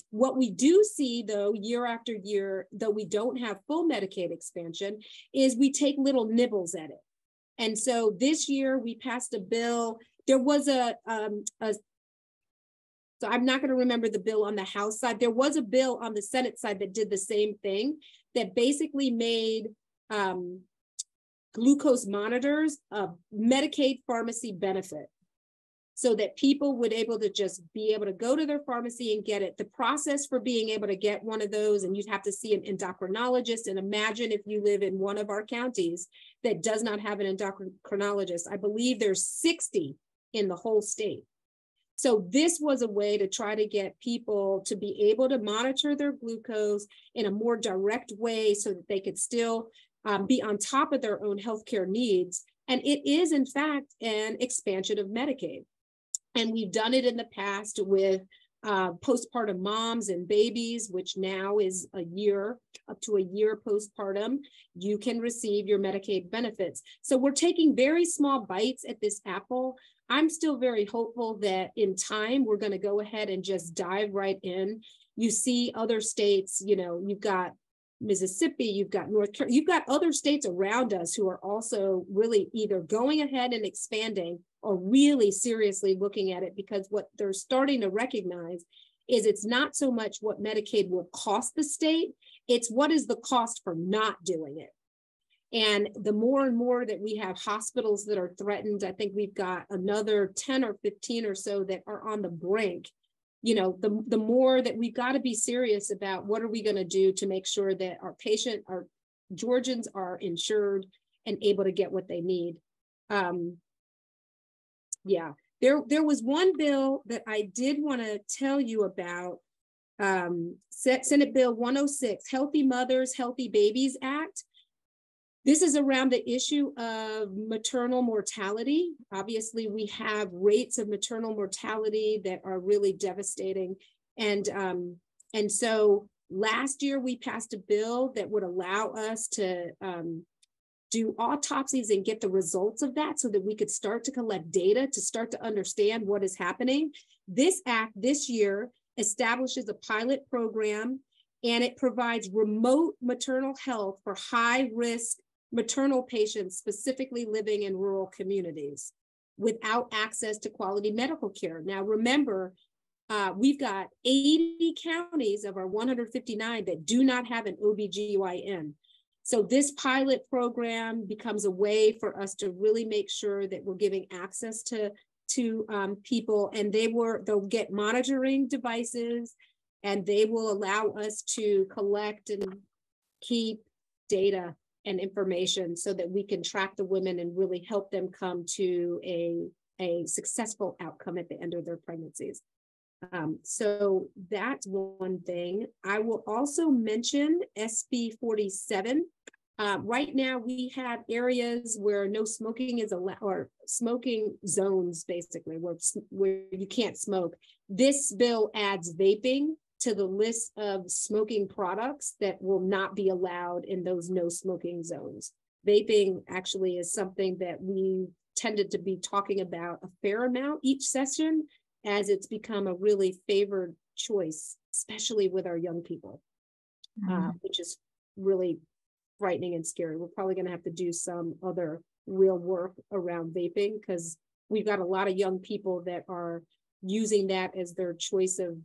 What we do see, though, year after year, though we don't have full Medicaid expansion, is we take little nibbles at it. And so this year we passed a bill. There was so I'm not going to remember the bill on the House side. There was a bill on the Senate side that did the same thing, that basically made glucose monitors a Medicaid pharmacy benefit, so that people would able to just be able to go to their pharmacy and get it. The process for being able to get one of those, and you'd have to see an endocrinologist, and imagine if you live in one of our counties that does not have an endocrinologist. I believe there's 60 in the whole state. So this was a way to try to get people to be able to monitor their glucose in a more direct way so that they could still be on top of their own healthcare needs. And it is, in fact, an expansion of Medicaid. And we've done it in the past with postpartum moms and babies, which now is a year, up to a year postpartum, you can receive your Medicaid benefits. So we're taking very small bites at this apple. I'm still very hopeful that in time, we're going to go ahead and just dive right in. You see other states, you've got Mississippi, you've got North Carolina, you've got other states around us who are also really either going ahead and expanding or really seriously looking at it, because what they're starting to recognize is it's not so much what Medicaid will cost the state, it's what is the cost for not doing it. And the more and more that we have hospitals that are threatened, I think we've got another 10 or 15 or so that are on the brink. You know, the more that we've got to be serious about what are we going to do to make sure that our Georgians are insured and able to get what they need. Yeah, there was one bill that I did want to tell you about, Senate Bill 106, Healthy Mothers, Healthy Babies Act. This is around the issue of maternal mortality. Obviously, we have rates of maternal mortality that are really devastating. And so last year, we passed a bill that would allow us to do autopsies and get the results of that so that we could start to collect data to start to understand what is happening. This act this year establishes a pilot program, and it provides remote maternal health for high-risk maternal patients specifically living in rural communities without access to quality medical care. Now, remember, we've got 80 counties of our 159 that do not have an OBGYN. So this pilot program becomes a way for us to really make sure that we're giving access to people, and they'll get monitoring devices, and they will allow us to collect and keep data and information so that we can track the women and really help them come to a successful outcome at the end of their pregnancies. So that's one thing. I will also mention SB 47. Right now we have areas where no smoking is allowed, or smoking zones basically, where you can't smoke. This bill adds vaping to the list of smoking products that will not be allowed in those no smoking zones. Vaping actually is something that we tended to be talking about a fair amount each session, as it's become a really favored choice, especially with our young people, which is really frightening and scary. We're probably gonna have to do some other real work around vaping, because we've got a lot of young people that are using that as their choice of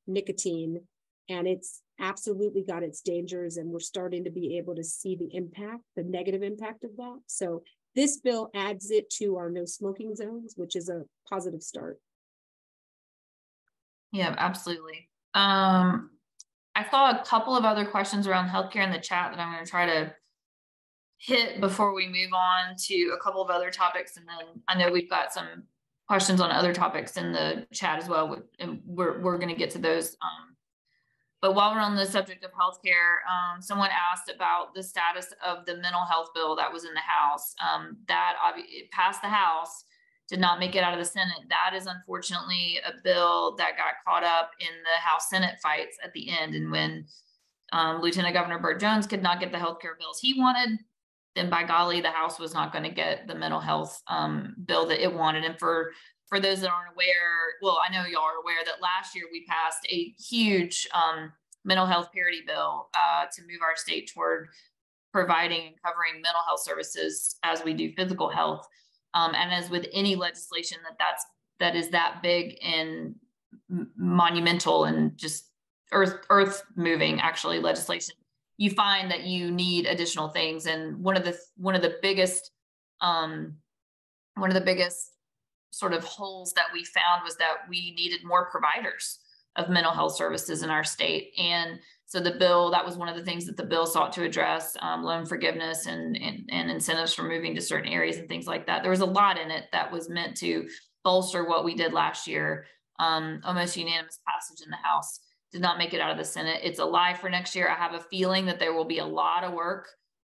nicotine, and it's absolutely got its dangers, and we're starting to be able to see the negative impact of that. So this bill adds it to our no smoking zones, which is a positive start. Yeah, absolutely. I saw a couple of other questions around healthcare in the chat that I'm going to try to hit before we move on to a couple of other topics. And then I know we've got some questions on other topics in the chat as well, and we're going to get to those. But while we're on the subject of healthcare, someone asked about the status of the mental health bill that was in the House. That it passed the House, did not make it out of the Senate. That is unfortunately a bill that got caught up in the House Senate fights at the end. And when Lieutenant Governor Burt Jones could not get the healthcare bills he wanted, then by golly, the House was not going to get the mental health bill that it wanted. And for those that aren't aware, well, I know y'all are aware that last year we passed a huge mental health parity bill to move our state toward providing and covering mental health services as we do physical health. And as with any legislation that is that big and monumental and just earth moving actually legislation, you find that you need additional things. And one of the biggest sort of holes that we found was that we needed more providers of mental health services in our state. And so the bill, that was one of the things that the bill sought to address, loan forgiveness and incentives for moving to certain areas and things like that. There was a lot in it that was meant to bolster what we did last year. Almost unanimous passage in the House, did not make it out of the Senate. It's alive for next year. I have a feeling that there will be a lot of work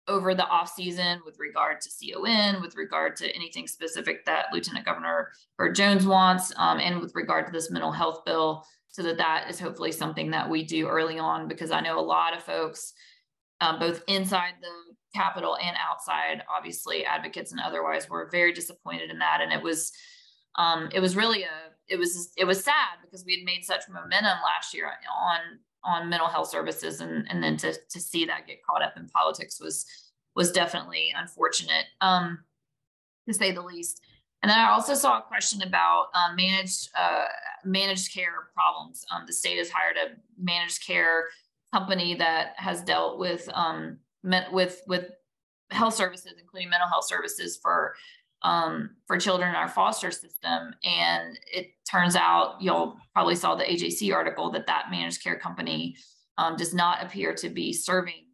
over the off season with regard to CON, with regard to anything specific that Lieutenant Governor Burt Jones wants, and with regard to this mental health bill, so that is hopefully something that we do early on, because I know a lot of folks, both inside the Capitol and outside, obviously advocates and otherwise, were very disappointed in that. And it was really it was sad because we had made such momentum last year mental health services, and then to see that get caught up in politics was definitely unfortunate, to say the least. And then I also saw a question about managed care problems. The state has hired a managed care company that has dealt with health services, including mental health services for children in our foster system. And it turns out, y'all probably saw the AJC article, that managed care company does not appear to be serving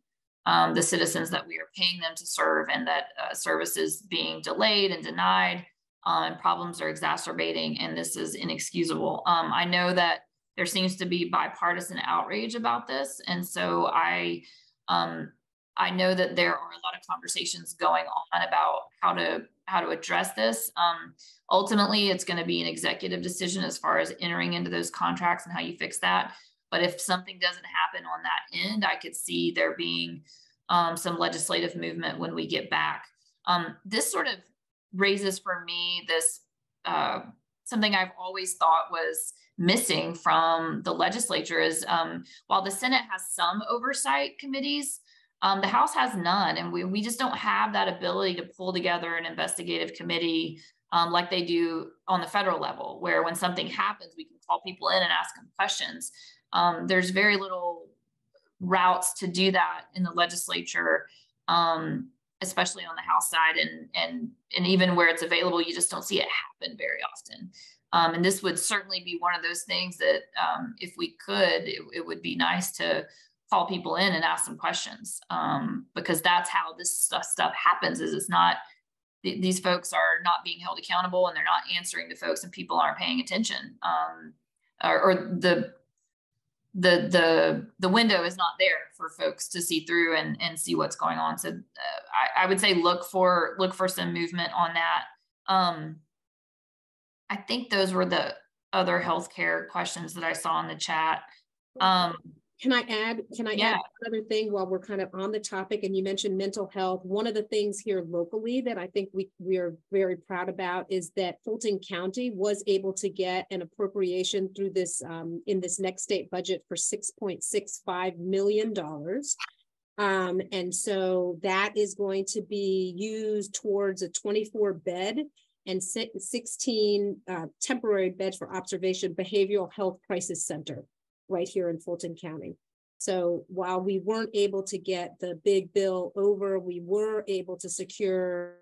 the citizens that we are paying them to serve, and that services being delayed and denied, and problems are exacerbating, and this is inexcusable. I know that there seems to be bipartisan outrage about this, and so I know that there are a lot of conversations going on about how to address this. Ultimately, it's going to be an executive decision as far as entering into those contracts and how you fix that. But if something doesn't happen on that end, I could see there being some legislative movement when we get back. This sort of raises for me this something I've always thought was missing from the legislature is while the Senate has some oversight committees, the House has none, and we just don't have that ability to pull together an investigative committee like they do on the federal level, where when something happens, we can call people in and ask them questions. There's very little routes to do that in the legislature, especially on the House side, and even where it's available, you just don't see it happen very often. And this would certainly be one of those things that if we could, it would be nice to call people in and ask them questions, because that's how this stuff happens. Is it's not, these folks are not being held accountable, and they're not answering to folks, and people aren't paying attention, or the window is not there for folks to see through and see what's going on. So I would say look for some movement on that. I think those were the other healthcare questions that I saw in the chat. Can I add another thing while we're kind of on the topic? And you mentioned mental health. One of the things here locally that I think we are very proud about is that Fulton County was able to get an appropriation through this in this next state budget for $6.65 million. And so that is going to be used towards a 24-bed and 16 temporary beds for observation behavioral health crisis center right here in Fulton County. So while we weren't able to get the big bill over, we were able to secure,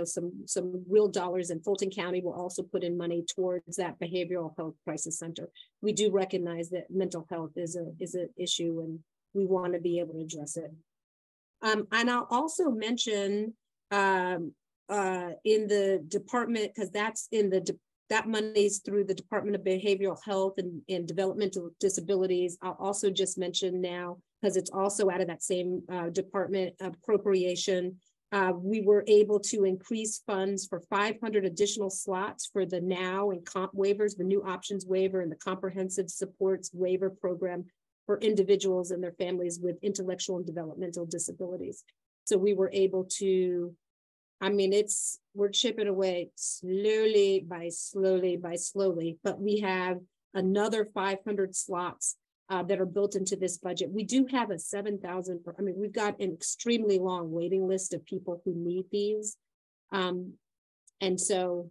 some real dollars, and Fulton County will also put in money towards that behavioral health crisis center. We do recognize that mental health is an issue, and we want to be able to address it. And I'll also mention in the department, because that's in that money's through the Department of Behavioral Health and Developmental Disabilities. I'll also just mention now, because it's also out of that same department appropriation, we were able to increase funds for 500 additional slots for the NOW and comp waivers, the new options waiver and the comprehensive supports waiver program for individuals and their families with intellectual and developmental disabilities. So we were able to, we're chipping away slowly by slowly, but we have another 500 slots that are built into this budget. We do have a 7,000, we've got an extremely long waiting list of people who need these. And so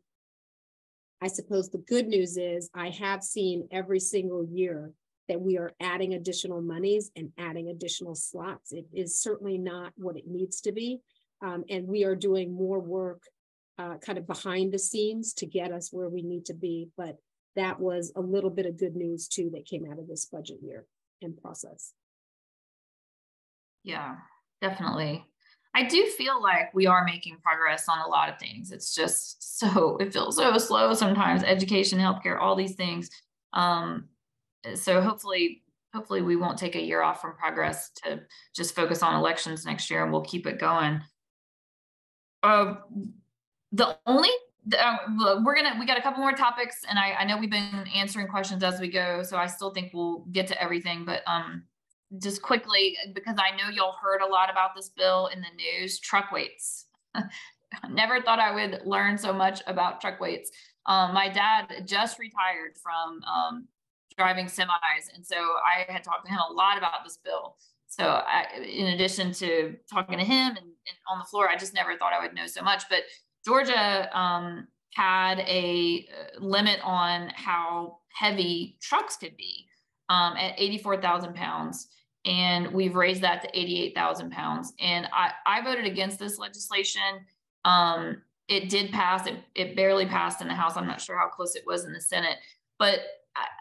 I suppose the good news is I have seen every single year that we are adding additional monies and adding additional slots. It is certainly not what it needs to be. And we are doing more work kind of behind the scenes to get us where we need to be. But that was a little bit of good news too that came out of this budget year and process. Yeah, definitely. I do feel like we are making progress on a lot of things. It's just it feels so slow sometimes, education, healthcare, all these things. So hopefully we won't take a year off from progress to just focus on elections next year, and we'll keep it going. We got a couple more topics, and I know we've been answering questions as we go, so I still think we'll get to everything, but just quickly, because I know y'all heard a lot about this bill in the news, truck weights. Never thought I would learn so much about truck weights. My dad just retired from driving semis. And so I had talked to him a lot about this bill. So in addition to talking to him and on the floor, I just never thought I would know so much. But Georgia had a limit on how heavy trucks could be at 84,000 pounds. And we've raised that to 88,000 pounds. And I voted against this legislation. It did pass. It barely passed in the House. I'm not sure how close it was in the Senate. But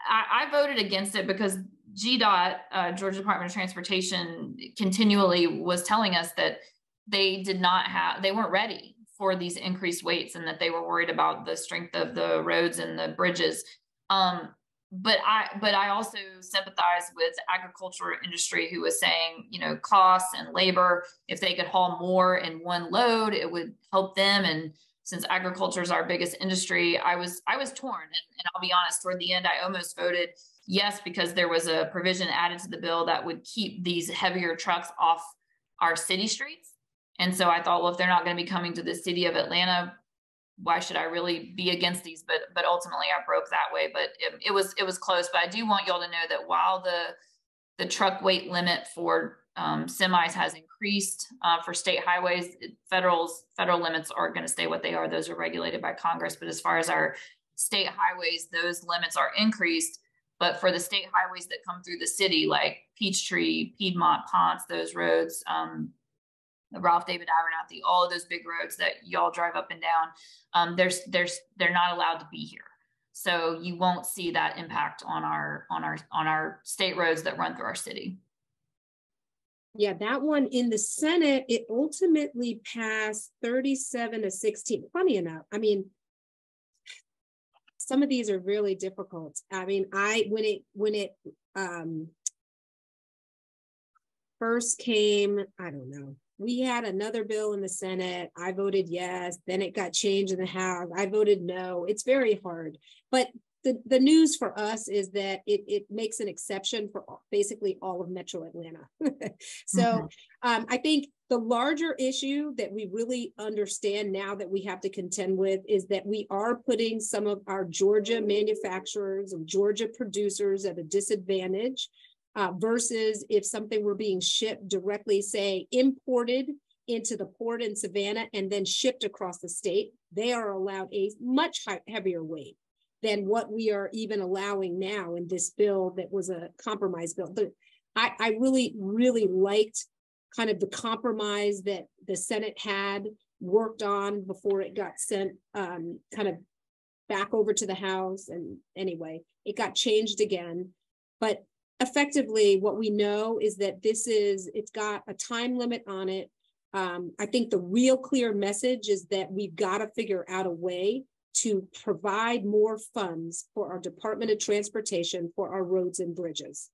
I voted against it because GDOT, Georgia Department of Transportation, continually was telling us that they weren't ready for these increased weights and that they were worried about the strength of the roads and the bridges. But I also sympathize with the agriculture industry who was saying, costs and labor, if they could haul more in one load, it would help them. And since agriculture is our biggest industry, I was torn. And I'll be honest, toward the end, I almost voted yes, because there was a provision added to the bill that would keep these heavier trucks off our city streets. And so I thought, well, if they're not going to be coming to the city of Atlanta, why should I really be against these? But ultimately I broke that way, but it was close. But I do want y'all to know that while the truck weight limit for semis has increased for state highways, federal limits are going to stay what they are. Those are regulated by Congress. But as far as our state highways, those limits are increased. But for the state highways that come through the city, like Peachtree, Piedmont, Ponce, those roads, Ralph David Abernathy, all of those big roads that y'all drive up and down, they're not allowed to be here. So you won't see that impact on our state roads that run through our city. Yeah, that one in the Senate, it ultimately passed 37-16. Funny enough, I mean, some of these are really difficult. I mean, when it first came, I don't know. We had another bill in the Senate. I voted yes. Then it got changed in the House. I voted no. It's very hard. But the news for us is that it makes an exception for basically all of Metro Atlanta. So I think the larger issue that we really understand now that we have to contend with is that we are putting some of our Georgia manufacturers and Georgia producers at a disadvantage. Versus if something were being shipped directly, say, imported into the port in Savannah and then shipped across the state, they are allowed a much heavier weight than what we are even allowing now in this bill that was a compromise bill. But I really, really liked kind of the compromise that the Senate had worked on before it got sent kind of back over to the House. And anyway, it got changed again. But effectively, what we know is that it's got a time limit on it. I think the real clear message is that we've got to figure out a way to provide more funds for our Department of Transportation for our roads and bridges.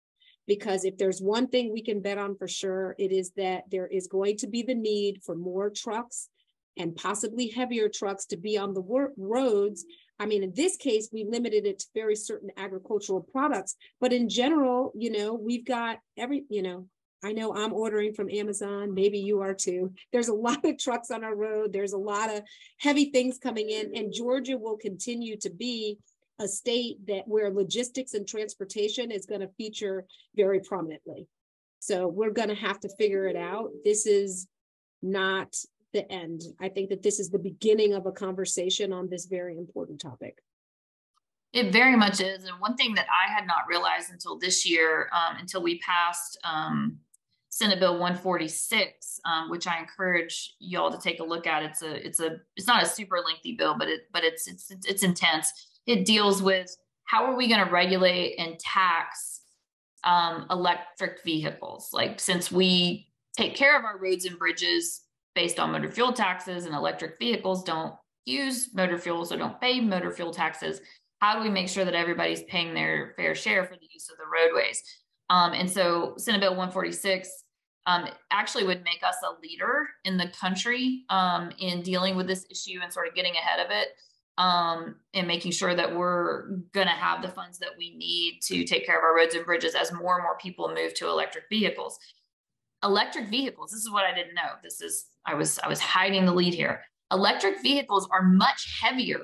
Because if there's one thing we can bet on for sure, it is that there is going to be the need for more trucks and possibly heavier trucks to be on the roads. I mean, in this case, we limited it to very certain agricultural products, but in general, we've got I know I'm ordering from Amazon, maybe you are too. There's a lot of trucks on our road. There's a lot of heavy things coming in, and Georgia will continue to be a state where logistics and transportation is going to feature very prominently. So we're going to have to figure it out. This is not the end. I think that this is the beginning of a conversation on this very important topic. It very much is. And one thing that I had not realized until this year, until we passed Senate Bill 146, which I encourage y'all to take a look at. It's not a super lengthy bill, but it's intense. It deals with how are we going to regulate and tax electric vehicles? Like, since we take care of our roads and bridges based on motor fuel taxes, and electric vehicles don't use motor fuel, so don't pay motor fuel taxes, how do we make sure that everybody's paying their fair share for the use of the roadways? And so Senate Bill 146 actually would make us a leader in the country in dealing with this issue and sort of getting ahead of it, and making sure that we're going to have the funds that we need to take care of our roads and bridges as more and more people move to electric vehicles. Electric vehicles, this is what I didn't know. I was hiding the lead here. Electric vehicles are much heavier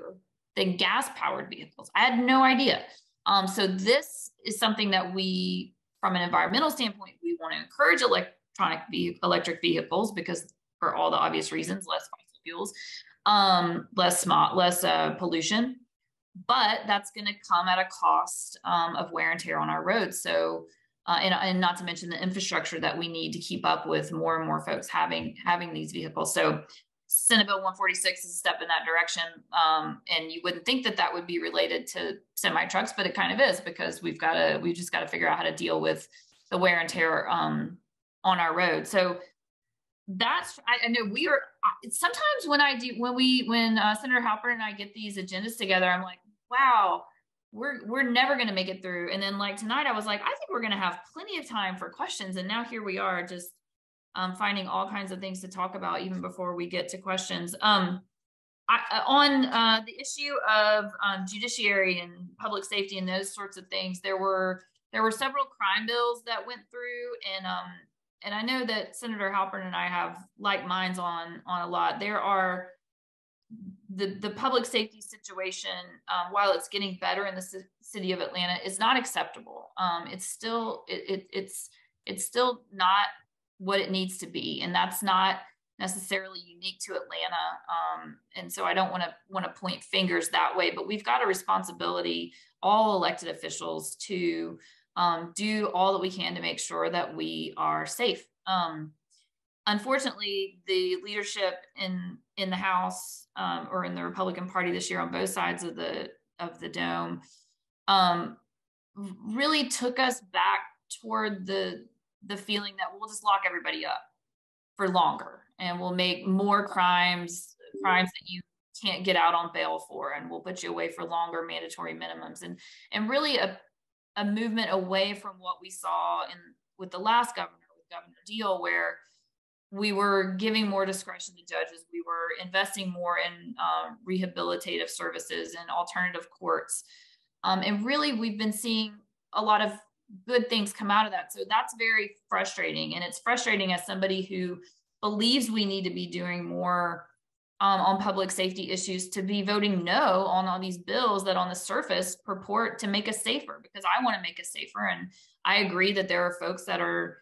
than gas-powered vehicles. I had no idea. So this is something that we, from an environmental standpoint, we want to encourage electric vehicles because for all the obvious reasons, less fossil fuels, less pollution. But that's going to come at a cost of wear and tear on our roads. So, and not to mention the infrastructure that we need to keep up with more and more folks having these vehicles. So, Senate Bill 146 is a step in that direction. And you wouldn't think that would be related to semi trucks, but it kind of is, because we've just got to figure out how to deal with the wear and tear on our road. So that's, I know sometimes when Senator Halpern and I get these agendas together, I'm like, wow, we're never going to make it through. And then like tonight, I was like, I think we're going to have plenty of time for questions. And now here we are, just finding all kinds of things to talk about even before we get to questions. On the issue of judiciary and public safety and those sorts of things, there were several crime bills that went through, and I know that Senator Halpern and I have like minds on a lot. There are the public safety situation, while it's getting better in the city of Atlanta, is not acceptable. It's still not what it needs to be, and that's not necessarily unique to Atlanta. And so I don't want to point fingers that way, but we've got a responsibility, all elected officials, to do all that we can to make sure that we are safe. Unfortunately, the leadership in the House or in the Republican Party this year on both sides of the dome really took us back toward the feeling that we'll just lock everybody up for longer, and we'll make more crimes that you can't get out on bail for, and we'll put you away for longer mandatory minimums, and really a movement away from what we saw with the last governor, with Governor Deal, where we were giving more discretion to judges. We were investing more in rehabilitative services and alternative courts. And really, we've been seeing a lot of good things come out of that. So that's very frustrating. And it's frustrating as somebody who believes we need to be doing more on public safety issues, to be voting no on all these bills that on the surface purport to make us safer, because I want to make us safer. And I agree that there are folks that are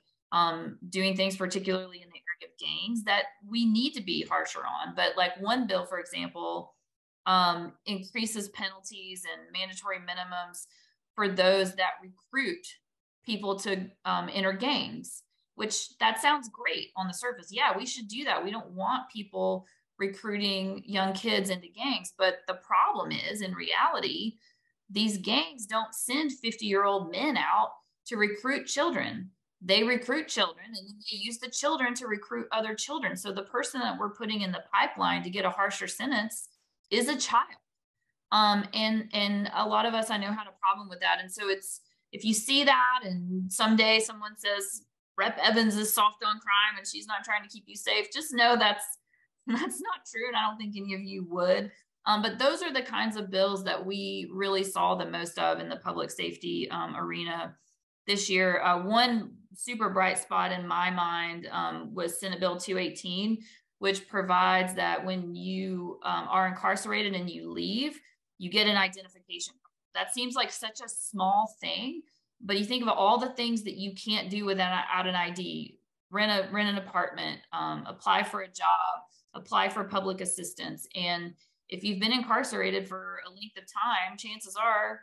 doing things, particularly in the area of gangs, that we need to be harsher on. But like one bill, for example, increases penalties and mandatory minimums for those that recruit people to enter gangs, which that sounds great on the surface. Yeah, we should do that. We don't want people recruiting young kids into gangs. But the problem is, in reality, these gangs don't send 50-year-old men out to recruit children. They recruit children, and then they use the children to recruit other children. So the person that we're putting in the pipeline to get a harsher sentence is a child. And a lot of us, I know, had a problem with that. And so if you see that and someday someone says Rep Evans is soft on crime and she's not trying to keep you safe, just know that's not true. And I don't think any of you would. But those are the kinds of bills that we really saw the most of in the public safety arena this year. One super bright spot in my mind was Senate Bill 218, which provides that when you are incarcerated and you leave, you get an identification card. That seems like such a small thing, but you think about all the things that you can't do without an ID: rent an apartment, apply for a job, apply for public assistance. And if you've been incarcerated for a length of time, chances are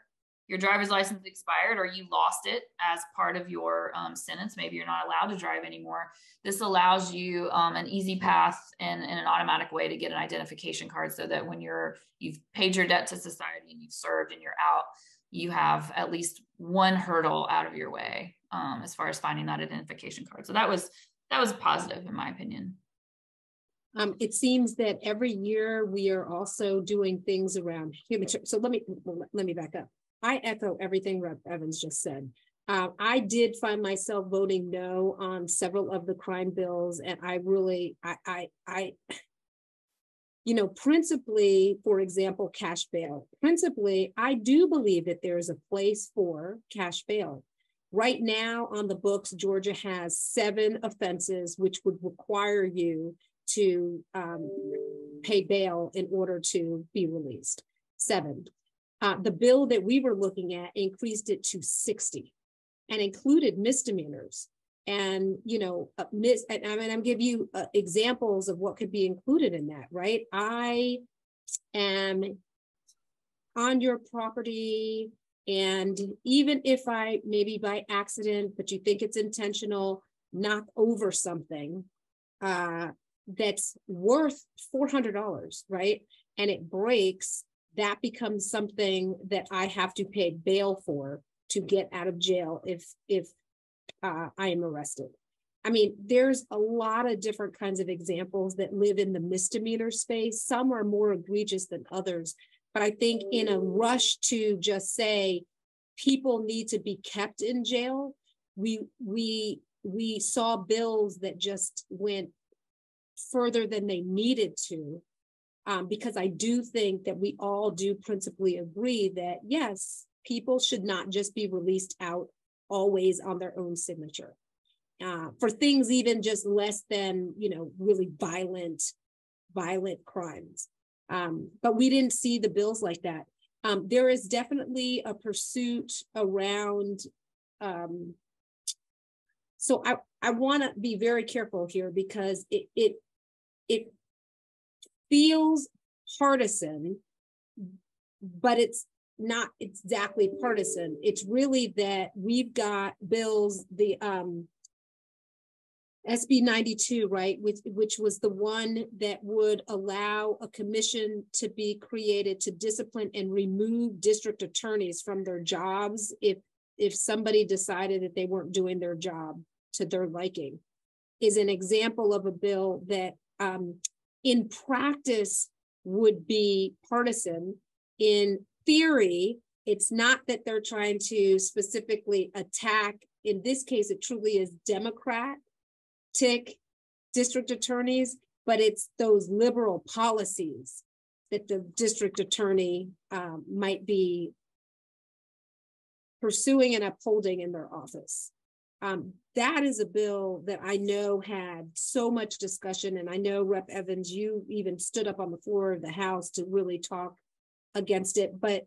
your driver's license expired or you lost it as part of your sentence. Maybe you're not allowed to drive anymore. This allows you an easy path and an automatic way to get an identification card, so that when you've paid your debt to society and you've served and you're out, you have at least one hurdle out of your way as far as finding that identification card. So that was positive, in my opinion. It seems that every year we are also doing things around human. So let me back up. I echo everything Rep. Evans just said. I did find myself voting no on several of the crime bills, and I really, principally, for example, cash bail. Principally, I do believe that there is a place for cash bail. Right now on the books, Georgia has 7 offenses which would require you to pay bail in order to be released. 7. The bill that we were looking at increased it to 60 and included misdemeanors. And, you know, and I mean, I'm giving you examples of what could be included in that, right? I am on your property, and even if I, maybe by accident, but you think it's intentional, knock over something that's worth $400, right? And it breaks, that becomes something that I have to pay bail for to get out of jail if I am arrested. I mean, there's a lot of different kinds of examples that live in the misdemeanor space. Some are more egregious than others, but I think in a rush to just say people need to be kept in jail, we saw bills that just went further than they needed to, because I do think that we all do principally agree that yes, people should not just be released out always on their own signature for things even just less than, you know, really violent crimes. But we didn't see the bills like that. There is definitely a pursuit around, so I want to be very careful here because it feels partisan, but it's not exactly partisan. It's really that we've got bills, the SB 92, right, which was the one that would allow a commission to be created to discipline and remove district attorneys from their jobs if somebody decided that they weren't doing their job to their liking, is an example of a bill that in practice would be partisan. In theory, it's not that they're trying to specifically attack. In this case, it truly is Democratic district attorneys, but it's those liberal policies that the district attorney might be pursuing and upholding in their office. That is a bill that I know had so much discussion, and I know Rep. Evans, you even stood up on the floor of the House to really talk against it. But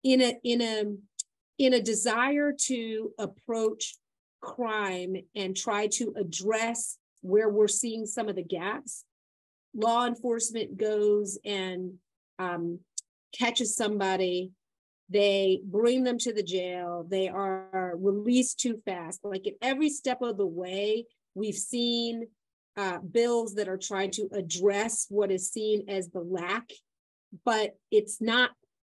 in a desire to approach crime and try to address where we're seeing some of the gaps, law enforcement goes and catches somebody. They bring them to the jail. They are released too fast. Like at every step of the way, we've seen bills that are trying to address what is seen as the lack, but it's not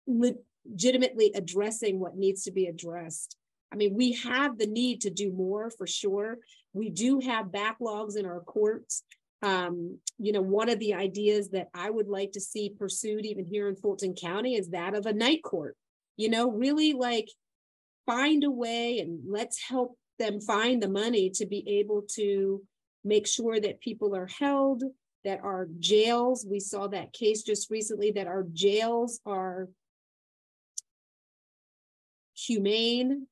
legitimately addressing what needs to be addressed. I mean, we have the need to do more for sure. We do have backlogs in our courts. You know, one of the ideas that I would like to see pursued even here in Fulton County is that of a night court. You know, really like find a way and let's help them find the money to be able to make sure that people are held, that our jails, we saw that case just recently, that our jails are humane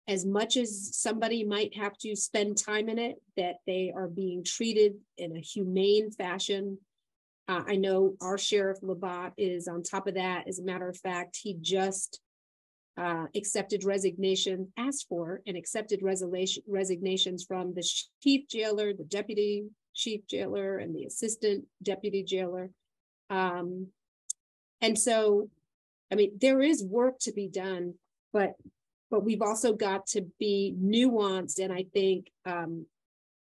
as much as somebody might have to spend time in it, that they are being treated in a humane fashion. I know our Sheriff Labatt is on top of that. As a matter of fact, he just accepted resignation, asked for and accepted resignations from the chief jailer, the deputy chief jailer, and the assistant deputy jailer. And so, I mean, there is work to be done, but we've also got to be nuanced and I think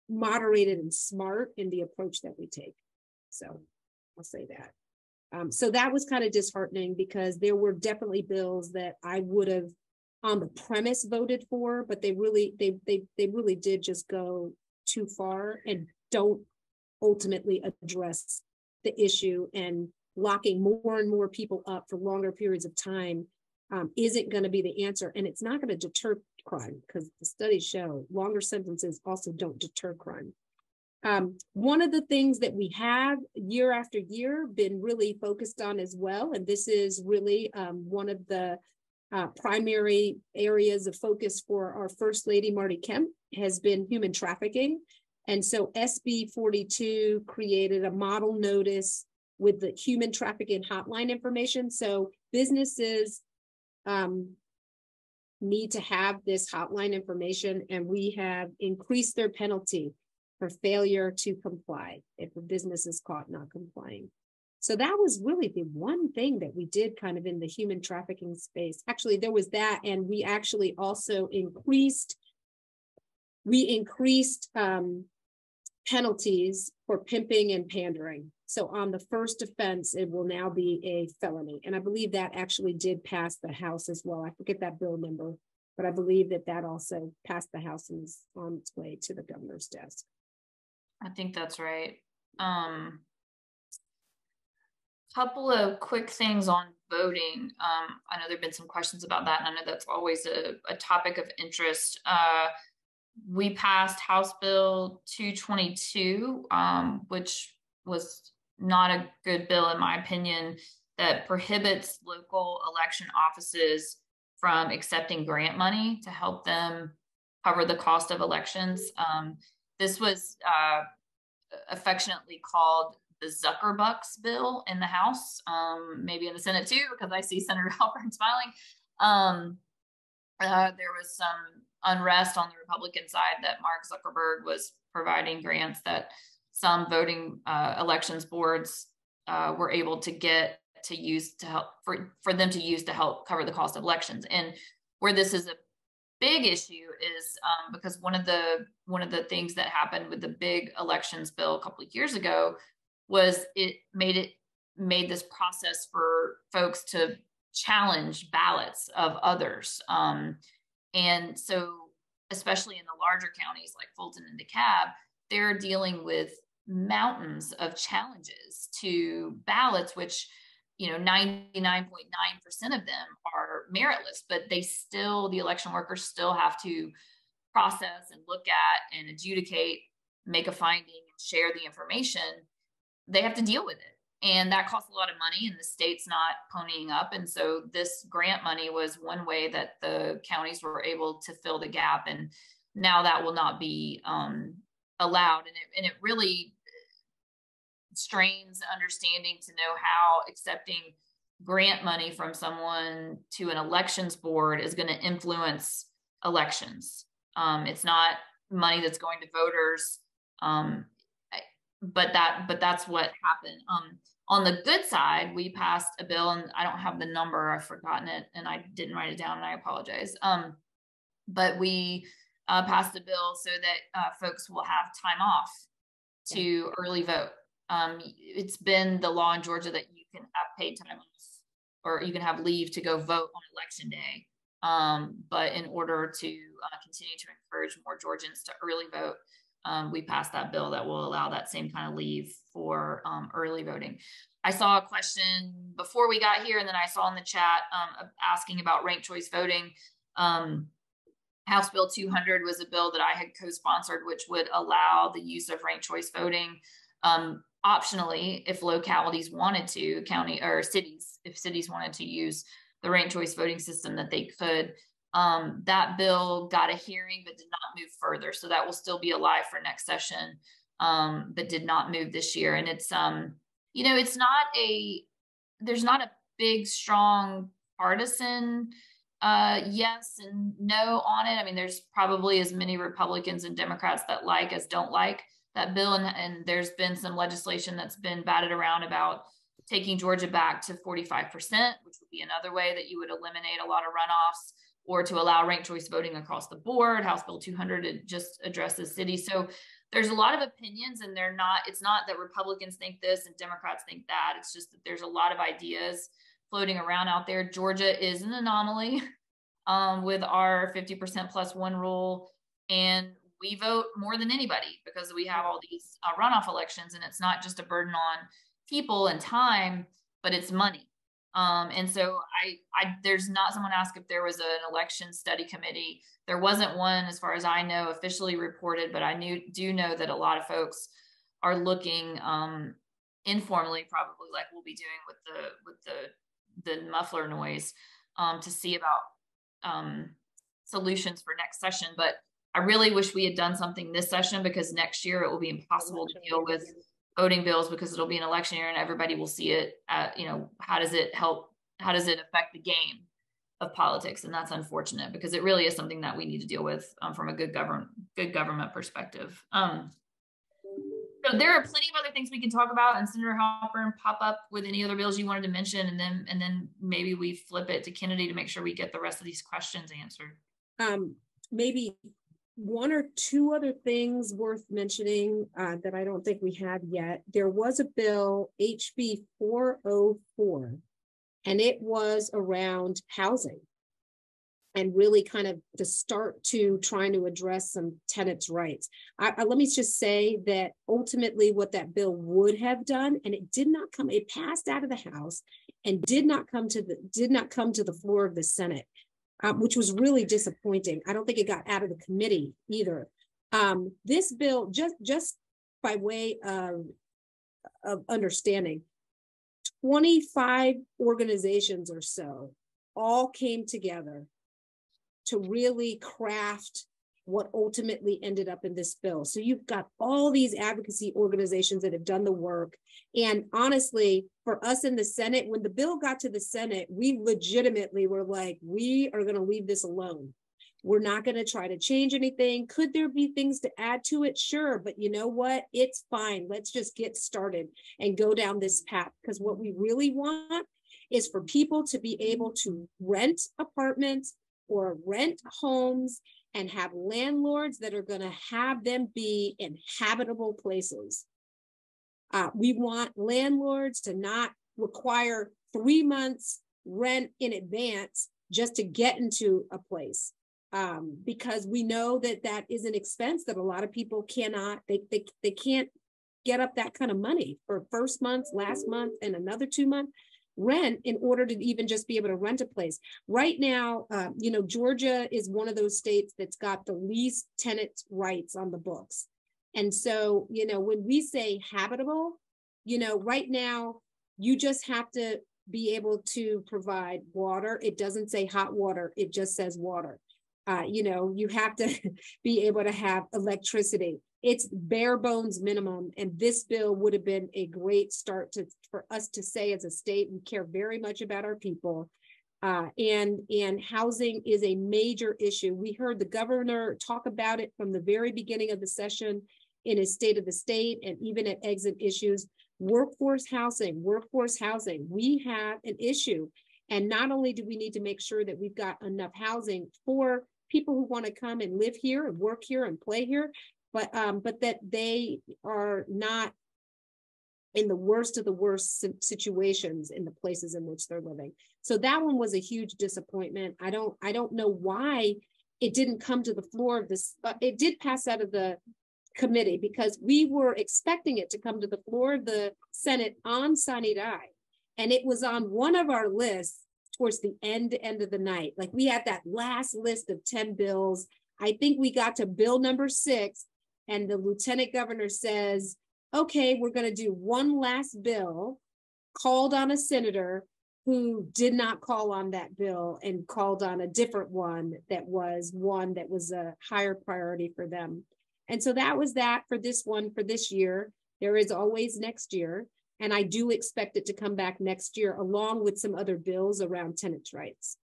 moderated and smart in the approach that we take. So I'll say that. So that was kind of disheartening because there were definitely bills that I would have on the premise voted for, but they really did just go too far and don't ultimately address the issue, and locking more and more people up for longer periods of time isn't going to be the answer. And it's not going to deter crime because the studies show longer sentences also don't deter crime. One of the things that we have year after year been really focused on as well, and this is really one of the primary areas of focus for our First Lady, Marty Kemp, has been human trafficking. And so SB 42 created a model notice with the human trafficking hotline information. So businesses need to have this hotline information, and we have increased their penalty for failure to comply if a business is caught not complying. So that was really the one thing that we did kind of in the human trafficking space. Actually, there was that, and we actually also increased penalties for pimping and pandering. So on the first offense, it will now be a felony. And I believe that actually did pass the House as well. I forget that bill number, but I believe that that also passed the House and is on its way to the governor's desk. I think that's right. Couple of quick things on voting. I know there've been some questions about that, and I know that's always a topic of interest. We passed House Bill 222, which was not a good bill in my opinion, that prohibits local election offices from accepting grant money to help them cover the cost of elections. This was affectionately called the Zuckerbucks bill in the House, maybe in the Senate too, because I see Senator Halpern smiling. There was some unrest on the Republican side that Mark Zuckerberg was providing grants that some voting elections boards were able to get to use to help for them to use to help cover the cost of elections. And where this is a big issue is because one of the things that happened with the big elections bill a couple of years ago was it made this process for folks to challenge ballots of others. And so, especially in the larger counties like Fulton and DeKalb, they're dealing with mountains of challenges to ballots, which, 99.9% of them are meritless, but the election workers still have to process and look at and adjudicate, make a finding, and share the information. They have to deal with it. And that costs a lot of money, and the state's not ponying up. And so this grant money was one way that the counties were able to fill the gap. And now that will not be allowed. And it really strains understanding to know how accepting grant money from someone to an elections board is going to influence elections. It's not money that's going to voters. But that's what happened. On the good side, we passed a bill, and I don't have the number, I've forgotten it, and I didn't write it down, and I apologize. But we passed a bill so that folks will have time off to early vote. It's been the law in Georgia that you can have paid time off, or you can have leave to go vote on election day. But in order to continue to encourage more Georgians to early vote, we passed that bill that will allow that same kind of leave for early voting. I saw a question before we got here, and then I saw in the chat asking about ranked choice voting. House Bill 200 was a bill that I had co-sponsored, which would allow the use of ranked choice voting optionally if localities wanted to, county or cities, if cities wanted to use the ranked choice voting system, that they could. That bill got a hearing but did not move further, so that will still be alive for next session, but did not move this year. And it's it's not there's not a big strong partisan yes and no on it. I mean, there's probably as many Republicans and Democrats that like as don't like that bill, and there's been some legislation that's been batted around about taking Georgia back to 45%, which would be another way that you would eliminate a lot of runoffs, or to allow ranked choice voting across the board. House Bill 200, it just addresses cities. So there's a lot of opinions, and it's not that Republicans think this and Democrats think that. It's just that there's a lot of ideas floating around out there. Georgia is an anomaly with our 50% plus one rule. And we vote more than anybody because we have all these runoff elections, and it's not just a burden on people and time, but it's money. And so there's not, someone asked if there was an election study committee. There wasn't one, as far as I know, officially reported, but I do know that a lot of folks are looking informally, probably like we'll be doing with the muffler noise, to see about solutions for next session. But I really wish we had done something this session, because next year it will be impossible to deal with voting bills, because it'll be an election year and everybody will see it. How does it help it affect the game of politics? And that's unfortunate, because it really is something that we need to deal with from a good government perspective. So there are plenty of other things we can talk about, and Senator Halpern, pop up with any other bills you wanted to mention, and then maybe we flip it to Kennedy to make sure we get the rest of these questions answered. Maybe one or two other things worth mentioning that I don't think we have yet. There was a bill, HB 404, and it was around housing, and really kind of the start to trying to address some tenants' rights. Let me just say that ultimately what that bill would have done, and it passed out of the House and did not come to the floor of the Senate, which was really disappointing. I don't think it got out of the committee either. This bill, just by way of understanding, 25 organizations or so all came together to really craft what ultimately ended up in this bill. So you've got all these advocacy organizations that have done the work. And honestly, for us in the Senate, when the bill got to the Senate, we legitimately were like, we are going to leave this alone. We're not going to try to change anything. Could there be things to add to it? Sure. But you know what? It's fine. Let's just get started and go down this path. Because what we really want is for people to be able to rent apartments or rent homes and have landlords that are going to have them be in habitable places. We want landlords to not require 3 months rent in advance just to get into a place, because we know that that is an expense that a lot of people cannot, they can't get up that kind of money for first month, last month, and another 2 month rent in order to even just be able to rent a place. Right now, Georgia is one of those states that's got the least tenant rights on the books. And so, when we say habitable, right now, you just have to be able to provide water. It doesn't say hot water, it just says water. You have to be able to have electricity. It's bare bones minimum. And this bill would have been a great start for us to say as a state, we care very much about our people. And housing is a major issue. We heard the governor talk about it from the very beginning of the session in his State of the State, and even at exit issues. Workforce housing. We have an issue. And not only do we need to make sure that we've got enough housing for people who want to come and live here and work here and play here, but that they are not in the worst of the worst situations in the places in which they're living. So that one was a huge disappointment. I don't know why it didn't come to the floor of this. It did pass out of the committee because we were expecting it to come to the floor of the Senate on Sunny Day. And it was on one of our lists towards the end of the night. Like, we had that last list of 10 bills. I think we got to bill number 6, and the lieutenant governor says, okay, we're going to do one last bill, called on a senator who did not call on that bill and called on a different one that was a higher priority for them. And so that was that for this one for this year. There is always next year. And I do expect it to come back next year, along with some other bills around tenants' rights.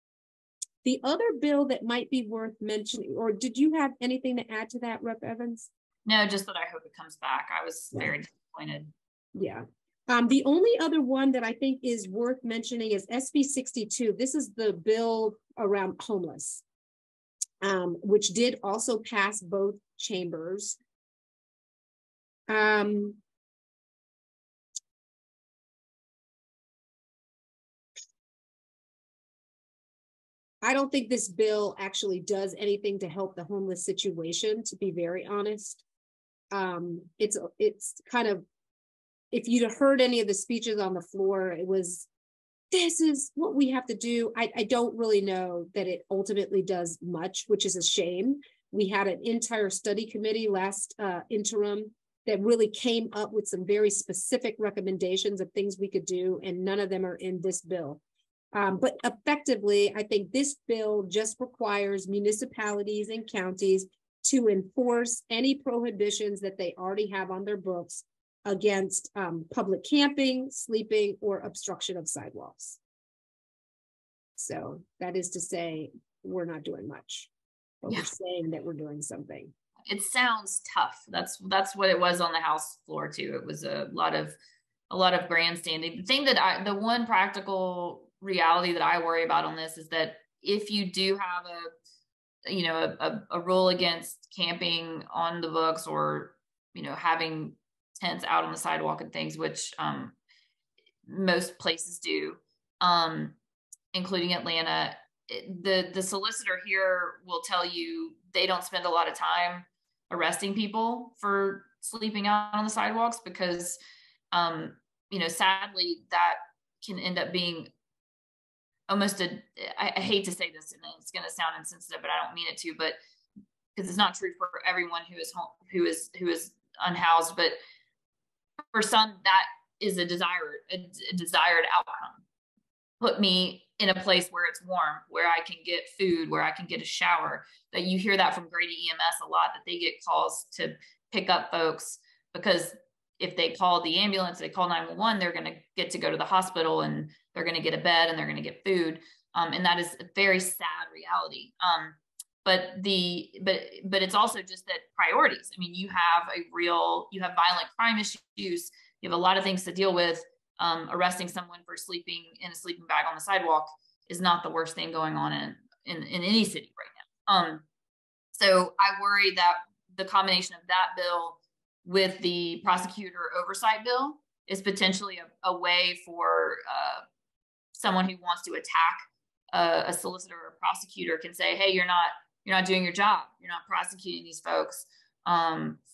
The other bill that might be worth mentioning, or did you have anything to add to that, Rep. Evans? No, just that I hope it comes back. I was very disappointed. Yeah. The only other one that I think is worth mentioning is SB 62. This is the bill around homeless, which did also pass both chambers. I don't think this bill actually does anything to help the homeless situation, to be very honest. It's kind of, if you'd heard any of the speeches on the floor, it was, this is what we have to do. I don't really know that it ultimately does much, which is a shame. We had an entire study committee last interim that really came up with some very specific recommendations of things we could do, and none of them are in this bill. But effectively, I think this bill just requires municipalities and counties to enforce any prohibitions that they already have on their books against public camping, sleeping, or obstruction of sidewalks. So that is to say, we're not doing much, but Yeah. we're saying that we're doing something. It sounds tough. That's what it was on the House floor too. It was a lot of grandstanding. The thing that the one practical reality that I worry about on this is that if you do have a rule against camping on the books, or having tents out on the sidewalk and things, which most places do, including Atlanta, the solicitor here will tell you they don't spend a lot of time arresting people for sleeping out on the sidewalks, because sadly that can end up being almost I hate to say this and it's going to sound insensitive, but I don't mean it to, but because it's not true for everyone who is home, who is unhoused, but for some that is a desired outcome. Put me in a place where it's warm, where I can get food, where I can get a shower. That you hear that from Grady EMS a lot, that they get calls to pick up folks, because if they call the ambulance, they call 911, they're going to get to go to the hospital, and they're going to get a bed, and they're going to get food. And that is a very sad reality. But it's also just that priorities. I mean, you have violent crime issues. You have a lot of things to deal with. Arresting someone for sleeping in a sleeping bag on the sidewalk is not the worst thing going on in any city right now. So I worry that the combination of that bill with the prosecutor oversight bill is potentially a way for someone who wants to attack a solicitor or a prosecutor can say, hey, you're not doing your job. You're not prosecuting these folks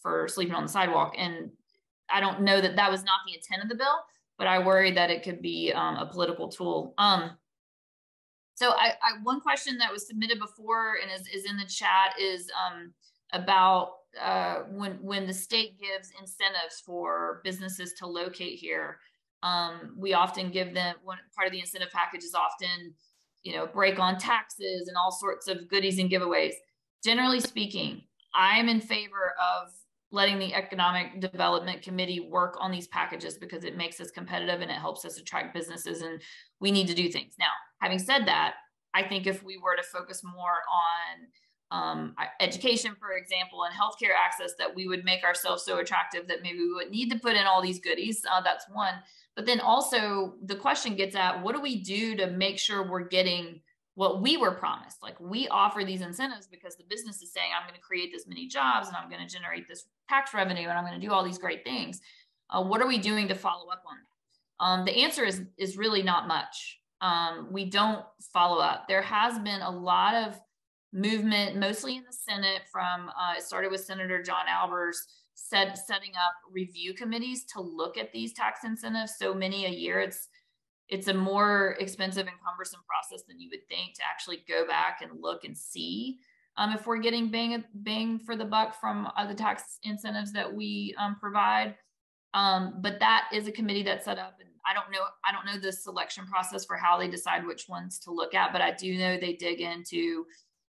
for sleeping on the sidewalk. And I don't know that was not the intent of the bill, but I worry that it could be a political tool. So one question that was submitted before and is in the chat is about when the state gives incentives for businesses to locate here. We often give them, part of the incentive package is often, break on taxes and all sorts of goodies and giveaways. Generally speaking, I'm in favor of letting the Economic Development Committee work on these packages, because it makes us competitive and it helps us attract businesses, and we need to do things. Now, having said that, I think if we were to focus more on education, for example, and healthcare access, that we would make ourselves so attractive that maybe we would need to put in all these goodies. That's one. But then also the question gets at, what do we do to make sure we're getting what we were promised? Like, we offer these incentives because the business is saying, I'm going to create this many jobs and I'm going to generate this tax revenue and I'm going to do all these great things. What are we doing to follow up on that? The answer is really not much. We don't follow up. There has been a lot of movement, mostly in the Senate, from it started with Senator John Albers setting up review committees to look at these tax incentives so many a year. It's a more expensive and cumbersome process than you would think to actually go back and look and see if we're getting bang for the buck from the tax incentives that we provide. But that is a committee that's set up, and I don't know the selection process for how they decide which ones to look at, but I do know they dig into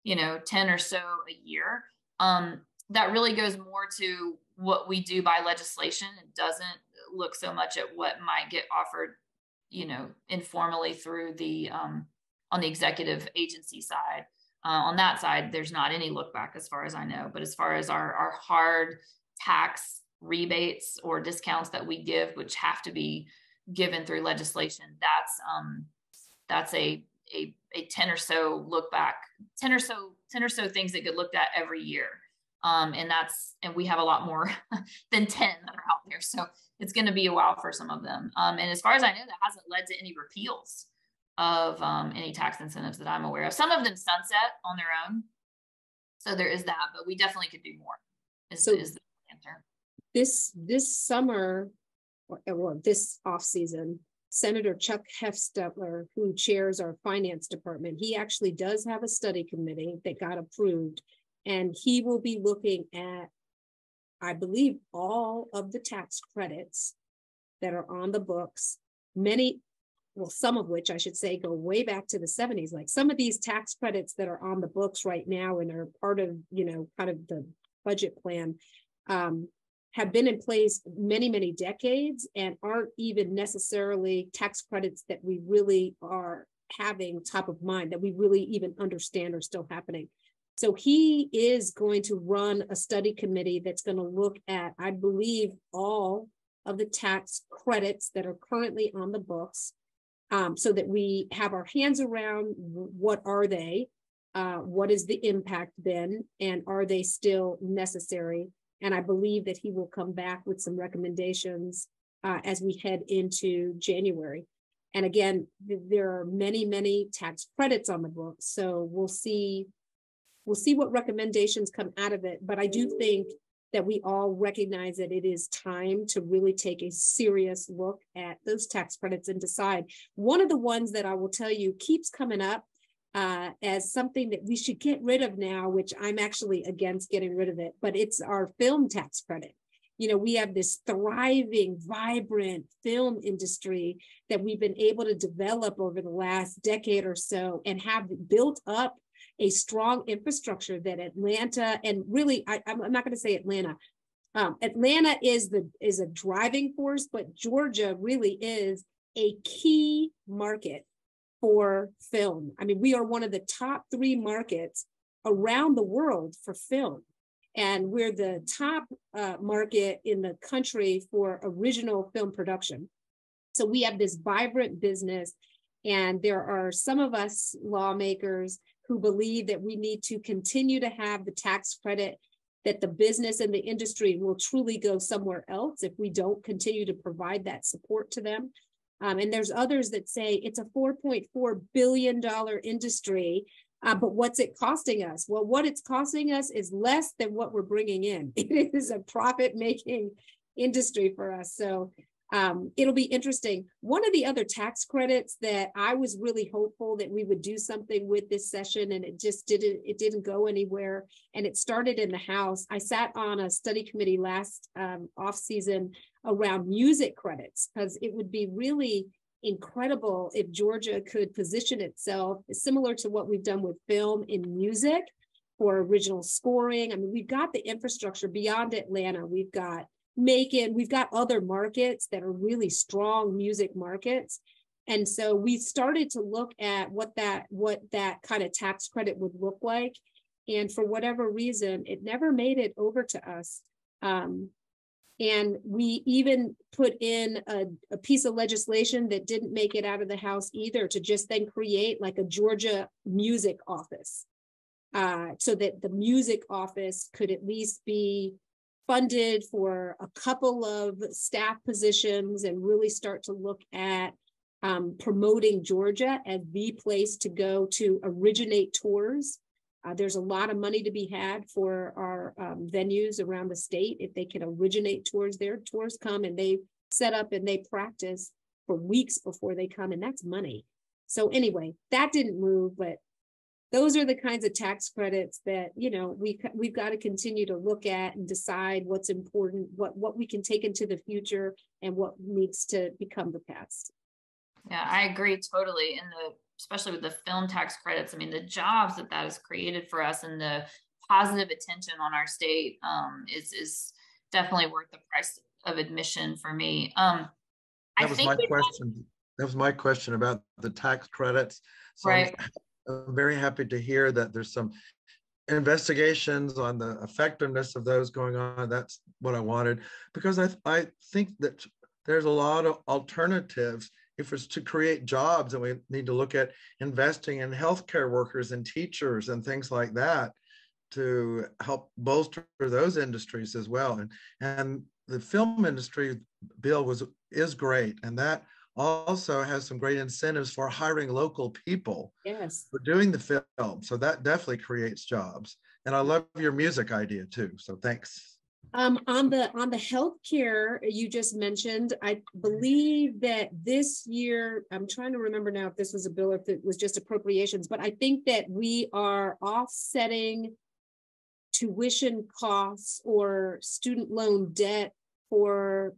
10 or so a year. That really goes more to what we do by legislation. It doesn't look so much at what might get offered informally through the on the executive agency side. On that side, there's not any look back as far as I know. But as far as our hard tax rebates or discounts that we give, which have to be given through legislation, that's a 10 or so look back, 10 or so things that get looked at every year. And we have a lot more than 10 that are out there. So it's going to be a while for some of them. And as far as I know, that hasn't led to any repeals of any tax incentives that I'm aware of. Some of them sunset on their own. So there is that, but we definitely could do more is the answer. This summer, or this off season, Senator Chuck Heffstetler, who chairs our finance department, he actually does have a study committee that got approved, and he will be looking at, I believe, all of the tax credits that are on the books. Some of which I should say go way back to the 70s. Like some of these tax credits that are on the books right now and are part of, kind of the budget plan, have been in place many, many decades and aren't even necessarily tax credits that we really having top of mind, that we really even understand are still happening. So he is going to run a study committee that's going to look at, I believe, all of the tax credits that are currently on the books, so that we have our hands around what are they, what is the impact then, and are they still necessary? And I believe that he will come back with some recommendations as we head into January. And again, there are many, many tax credits on the books, so we'll see what recommendations come out of it. But I do think that we all recognize that it is time to really take a serious look at those tax credits and decide. One of the ones that I will tell you keeps coming up as something that we should get rid of now, which I'm actually against getting rid of it, but it's our film tax credit. You know, we have this thriving, vibrant film industry that we've been able to develop over the last decade or so, and have built up a strong infrastructure that Atlanta, and really, I'm not going to say Atlanta. Atlanta is a driving force, but Georgia really is a key market for film. I mean, we are one of the top 3 markets around the world for film. And we're the top market in the country for original film production. So we have this vibrant business, and there are some of us lawmakers who believe that we need to continue to have the tax credit, that the business and the industry will truly go somewhere else if we don't continue to provide that support to them. And there's others that say it's a $4.4 billion industry, but what's it costing us? Well, what it's costing us is less than what we're bringing in. It is a profit-making industry for us. So it'll be interesting. One of the other tax credits that I was really hopeful that we would do something with this session, and it didn't go anywhere. And it started in the House. I sat on a study committee last off season around music credits, because it would be really incredible if Georgia could position itself similar to what we've done with film in music for original scoring. I mean, we've got the infrastructure beyond Atlanta. We've got Macon, we've got other markets that are really strong music markets. And so we started to look at what that kind of tax credit would look like. And for whatever reason, it never made it over to us. And we even put in a piece of legislation that didn't make it out of the House either, to just then create like a Georgia music office, so that the music office could at least be funded for a couple of staff positions, and really start to look at promoting Georgia as the place to go to originate tours. There's a lot of money to be had for our venues around the state. If they can originate tours there, tours come and they set up and they practice for weeks before they come, and that's money. So anyway, that didn't move, but those are the kinds of tax credits that, you know, we've got to continue to look at and decide what's important, what we can take into the future, and what needs to become the past. Yeah, I agree totally. Especially with the film tax credits, I mean, the jobs that has created for us, and the positive attention on our state is definitely worth the price of admission for me. That was my question. That was my question about the tax credits. So right. I'm very happy to hear that there's some investigations on the effectiveness of those going on. That's what I wanted, because I think that there's a lot of alternatives. If it's to create jobs, and we need to look at investing in healthcare workers and teachers and things like that to help bolster those industries as well. And the film industry bill is great, and that also has some great incentives for hiring local people. Yes, for doing the film. So that definitely creates jobs. And I love your music idea too. So thanks. On the healthcare you just mentioned, I believe that this year, I'm trying to remember now if this was a bill or if it was just appropriations, but I think that we are offsetting tuition costs or student loan debt for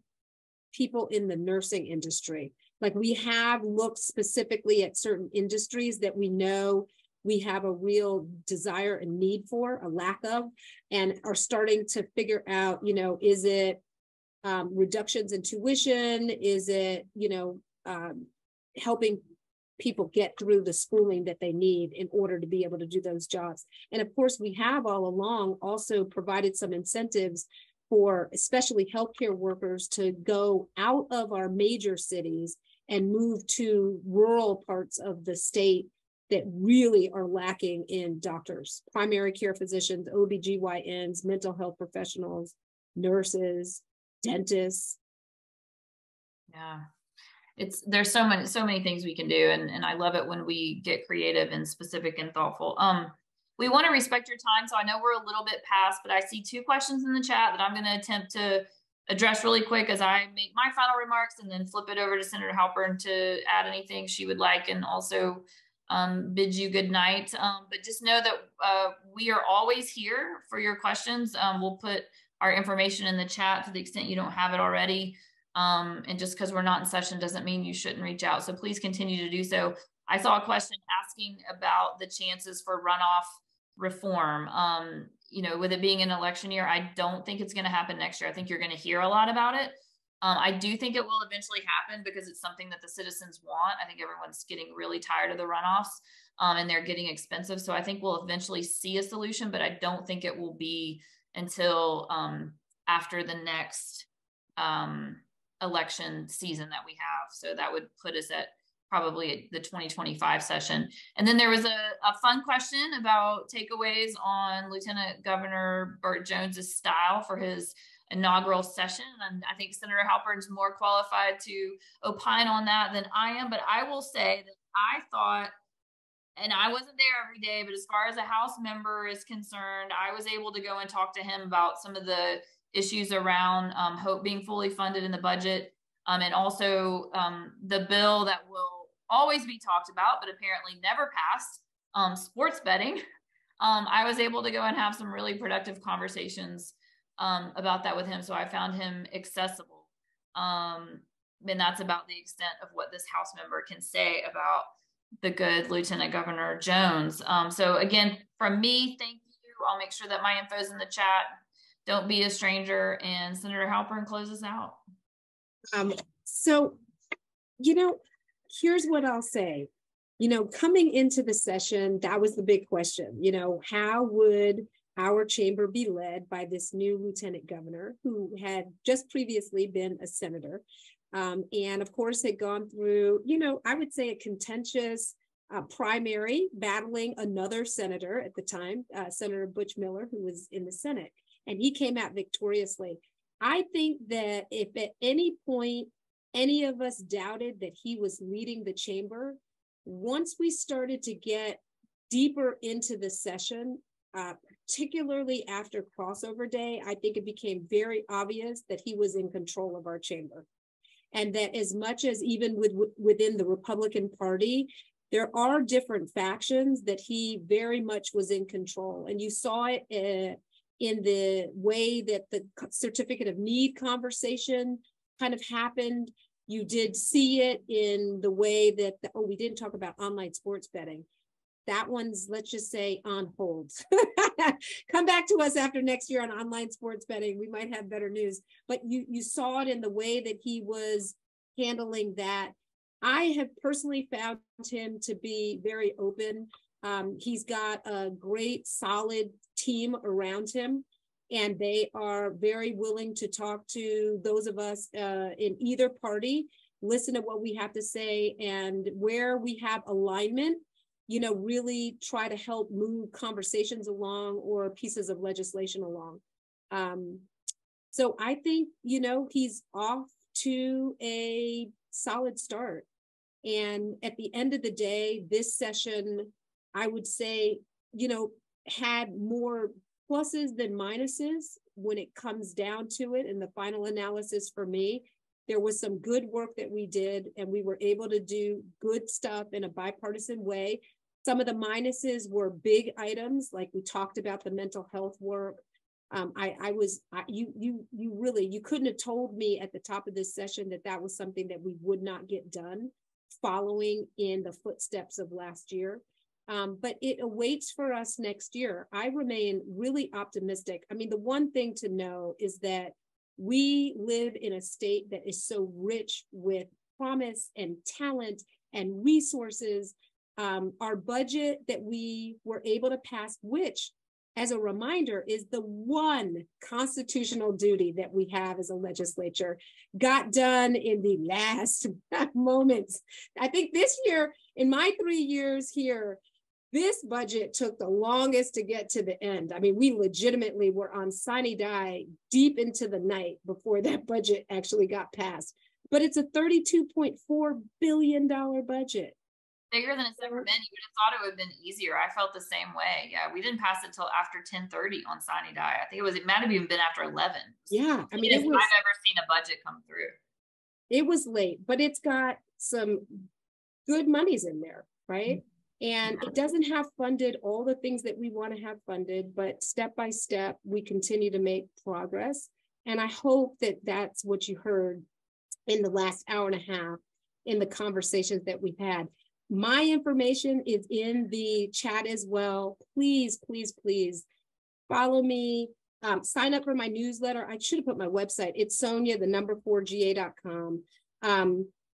people in the nursing industry. Like, we have looked specifically at certain industries that we know we have a real desire and need for, a lack of, and are starting to figure out, you know, is it reductions in tuition? Is it, you know, helping people get through the schooling that they need in order to be able to do those jobs. And of course, we have all along also provided some incentives for especially healthcare workers to go out of our major cities and move to rural parts of the state that really are lacking in doctors, primary care physicians, OBGYNs, mental health professionals, nurses, dentists. Yeah. There's so many things we can do, and I love it when we get creative and specific and thoughtful. We want to respect your time, so I know we're a little bit past, but I see 2 questions in the chat that I'm going to attempt to address really quick as I make my final remarks, and then flip it over to Senator Halpern to add anything she would like, and also bid you good night. But just know that we are always here for your questions. We'll put our information in the chat to the extent you don't have it already. And just because we're not in session doesn't mean you shouldn't reach out. So please continue to do so. I saw a question asking about the chances for runoff reform. You know, with it being an election year, I don't think it's going to happen next year. I think you're going to hear a lot about it. I do think it will eventually happen because it's something that the citizens want. I think everyone's getting really tired of the runoffs, and they're getting expensive. So I think we'll eventually see a solution, but I don't think it will be until after the next election season that we have. So that would put us at probably the 2025 session. And then there was a fun question about takeaways on Lieutenant Governor Burt Jones's style for his inaugural session. And I think Senator Halpern's more qualified to opine on that than I am. But I will say that I thought, and I wasn't there every day, but as far as a House member is concerned, I was able to go and talk to him about some of the issues around HOPE being fully funded in the budget, and also the bill that will always be talked about, but apparently never passed, sports betting. I was able to go and have some really productive conversations about that with him. So I found him accessible. And that's about the extent of what this House member can say about the good Lieutenant Governor Jones. So again, from me, thank you. I'll make sure that my info is in the chat. Don't be a stranger. And Senator Halpern closes out. So, you know, here's what I'll say. You know, coming into the session, that was the big question. You know, how would our chamber be led by this new lieutenant governor who had just previously been a senator, and of course had gone through, you know, I would say a contentious primary battling another senator at the time, Senator Butch Miller, who was in the Senate, and he came out victoriously. I think that if at any point any of us doubted that he was leading the chamber, once we started to get deeper into the session, particularly after crossover day, I think it became very obvious that he was in control of our chamber. And that as much as even within the Republican Party, there are different factions, that he very much was in control. And you saw it in the way that the certificate of need conversation kind of happened. You did see it in the way that, we didn't talk about online sports betting. That one's, let's just say, on hold. Come back to us after next year on online sports betting. We might have better news. But you saw it in the way that he was handling that. I have personally found him to be very open. He's got a great, solid team around him, and they are very willing to talk to those of us in either party, listen to what we have to say, and where we have alignment, you know, really try to help move conversations along or pieces of legislation along. So I think, you know, he's off to a solid start. And at the end of the day, this session, I would say, you know, had more pluses than minuses when it comes down to it. In the final analysis for me, there was some good work that we did, and we were able to do good stuff in a bipartisan way. Some of the minuses were big items, like we talked about the mental health work. You couldn't have told me at the top of this session that that was something that we would not get done, following in the footsteps of last year. But it awaits for us next year. I remain really optimistic. I mean, the one thing to know is that we live in a state that is so rich with promise and talent and resources. Our budget that we were able to pass, which, as a reminder, is the one constitutional duty that we have as a legislature, got done in the last moments. I think this year, in my 3 years here, this budget took the longest to get to the end. I mean, we legitimately were on sine die deep into the night before that budget actually got passed. But it's a $32.4 billion budget. Bigger than it's ever been. You would have thought it would have been easier. I felt the same way. Yeah, we didn't pass it till after 10:30 on sine die. I think it might have even been after 11. Yeah, I mean, I've ever seen a budget come through. It was late, but it's got some good monies in there, right? And it doesn't have funded all the things that we want to have funded, but step by step, we continue to make progress. And I hope that that's what you heard in the last hour and a half in the conversations that we've had. My information is in the chat as well. Please, please, please follow me. Sign up for my newsletter. I should have put my website. It's Sonia4ga.com.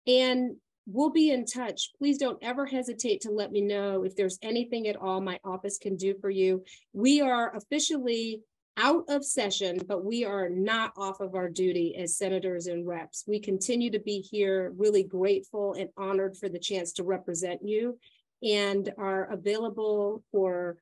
And we'll be in touch. Please don't ever hesitate to let me know if there's anything at all my office can do for you. We are officially out of session, but we are not off of our duty as senators and reps. We continue to be here, really grateful and honored for the chance to represent you, and are available for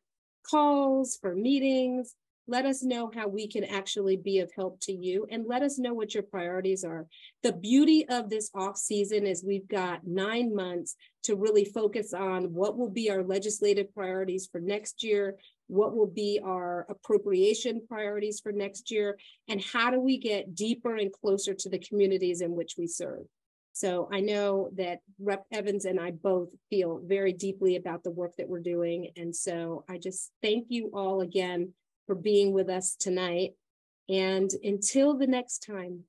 calls, for meetings. Let us know how we can actually be of help to you, and let us know what your priorities are. The beauty of this off season is we've got 9 months to really focus on what will be our legislative priorities for next year, what will be our appropriation priorities for next year, and how do we get deeper and closer to the communities in which we serve. So I know that Rep. Evans and I both feel very deeply about the work that we're doing. And so I just thank you all again for being with us tonight. And until the next time,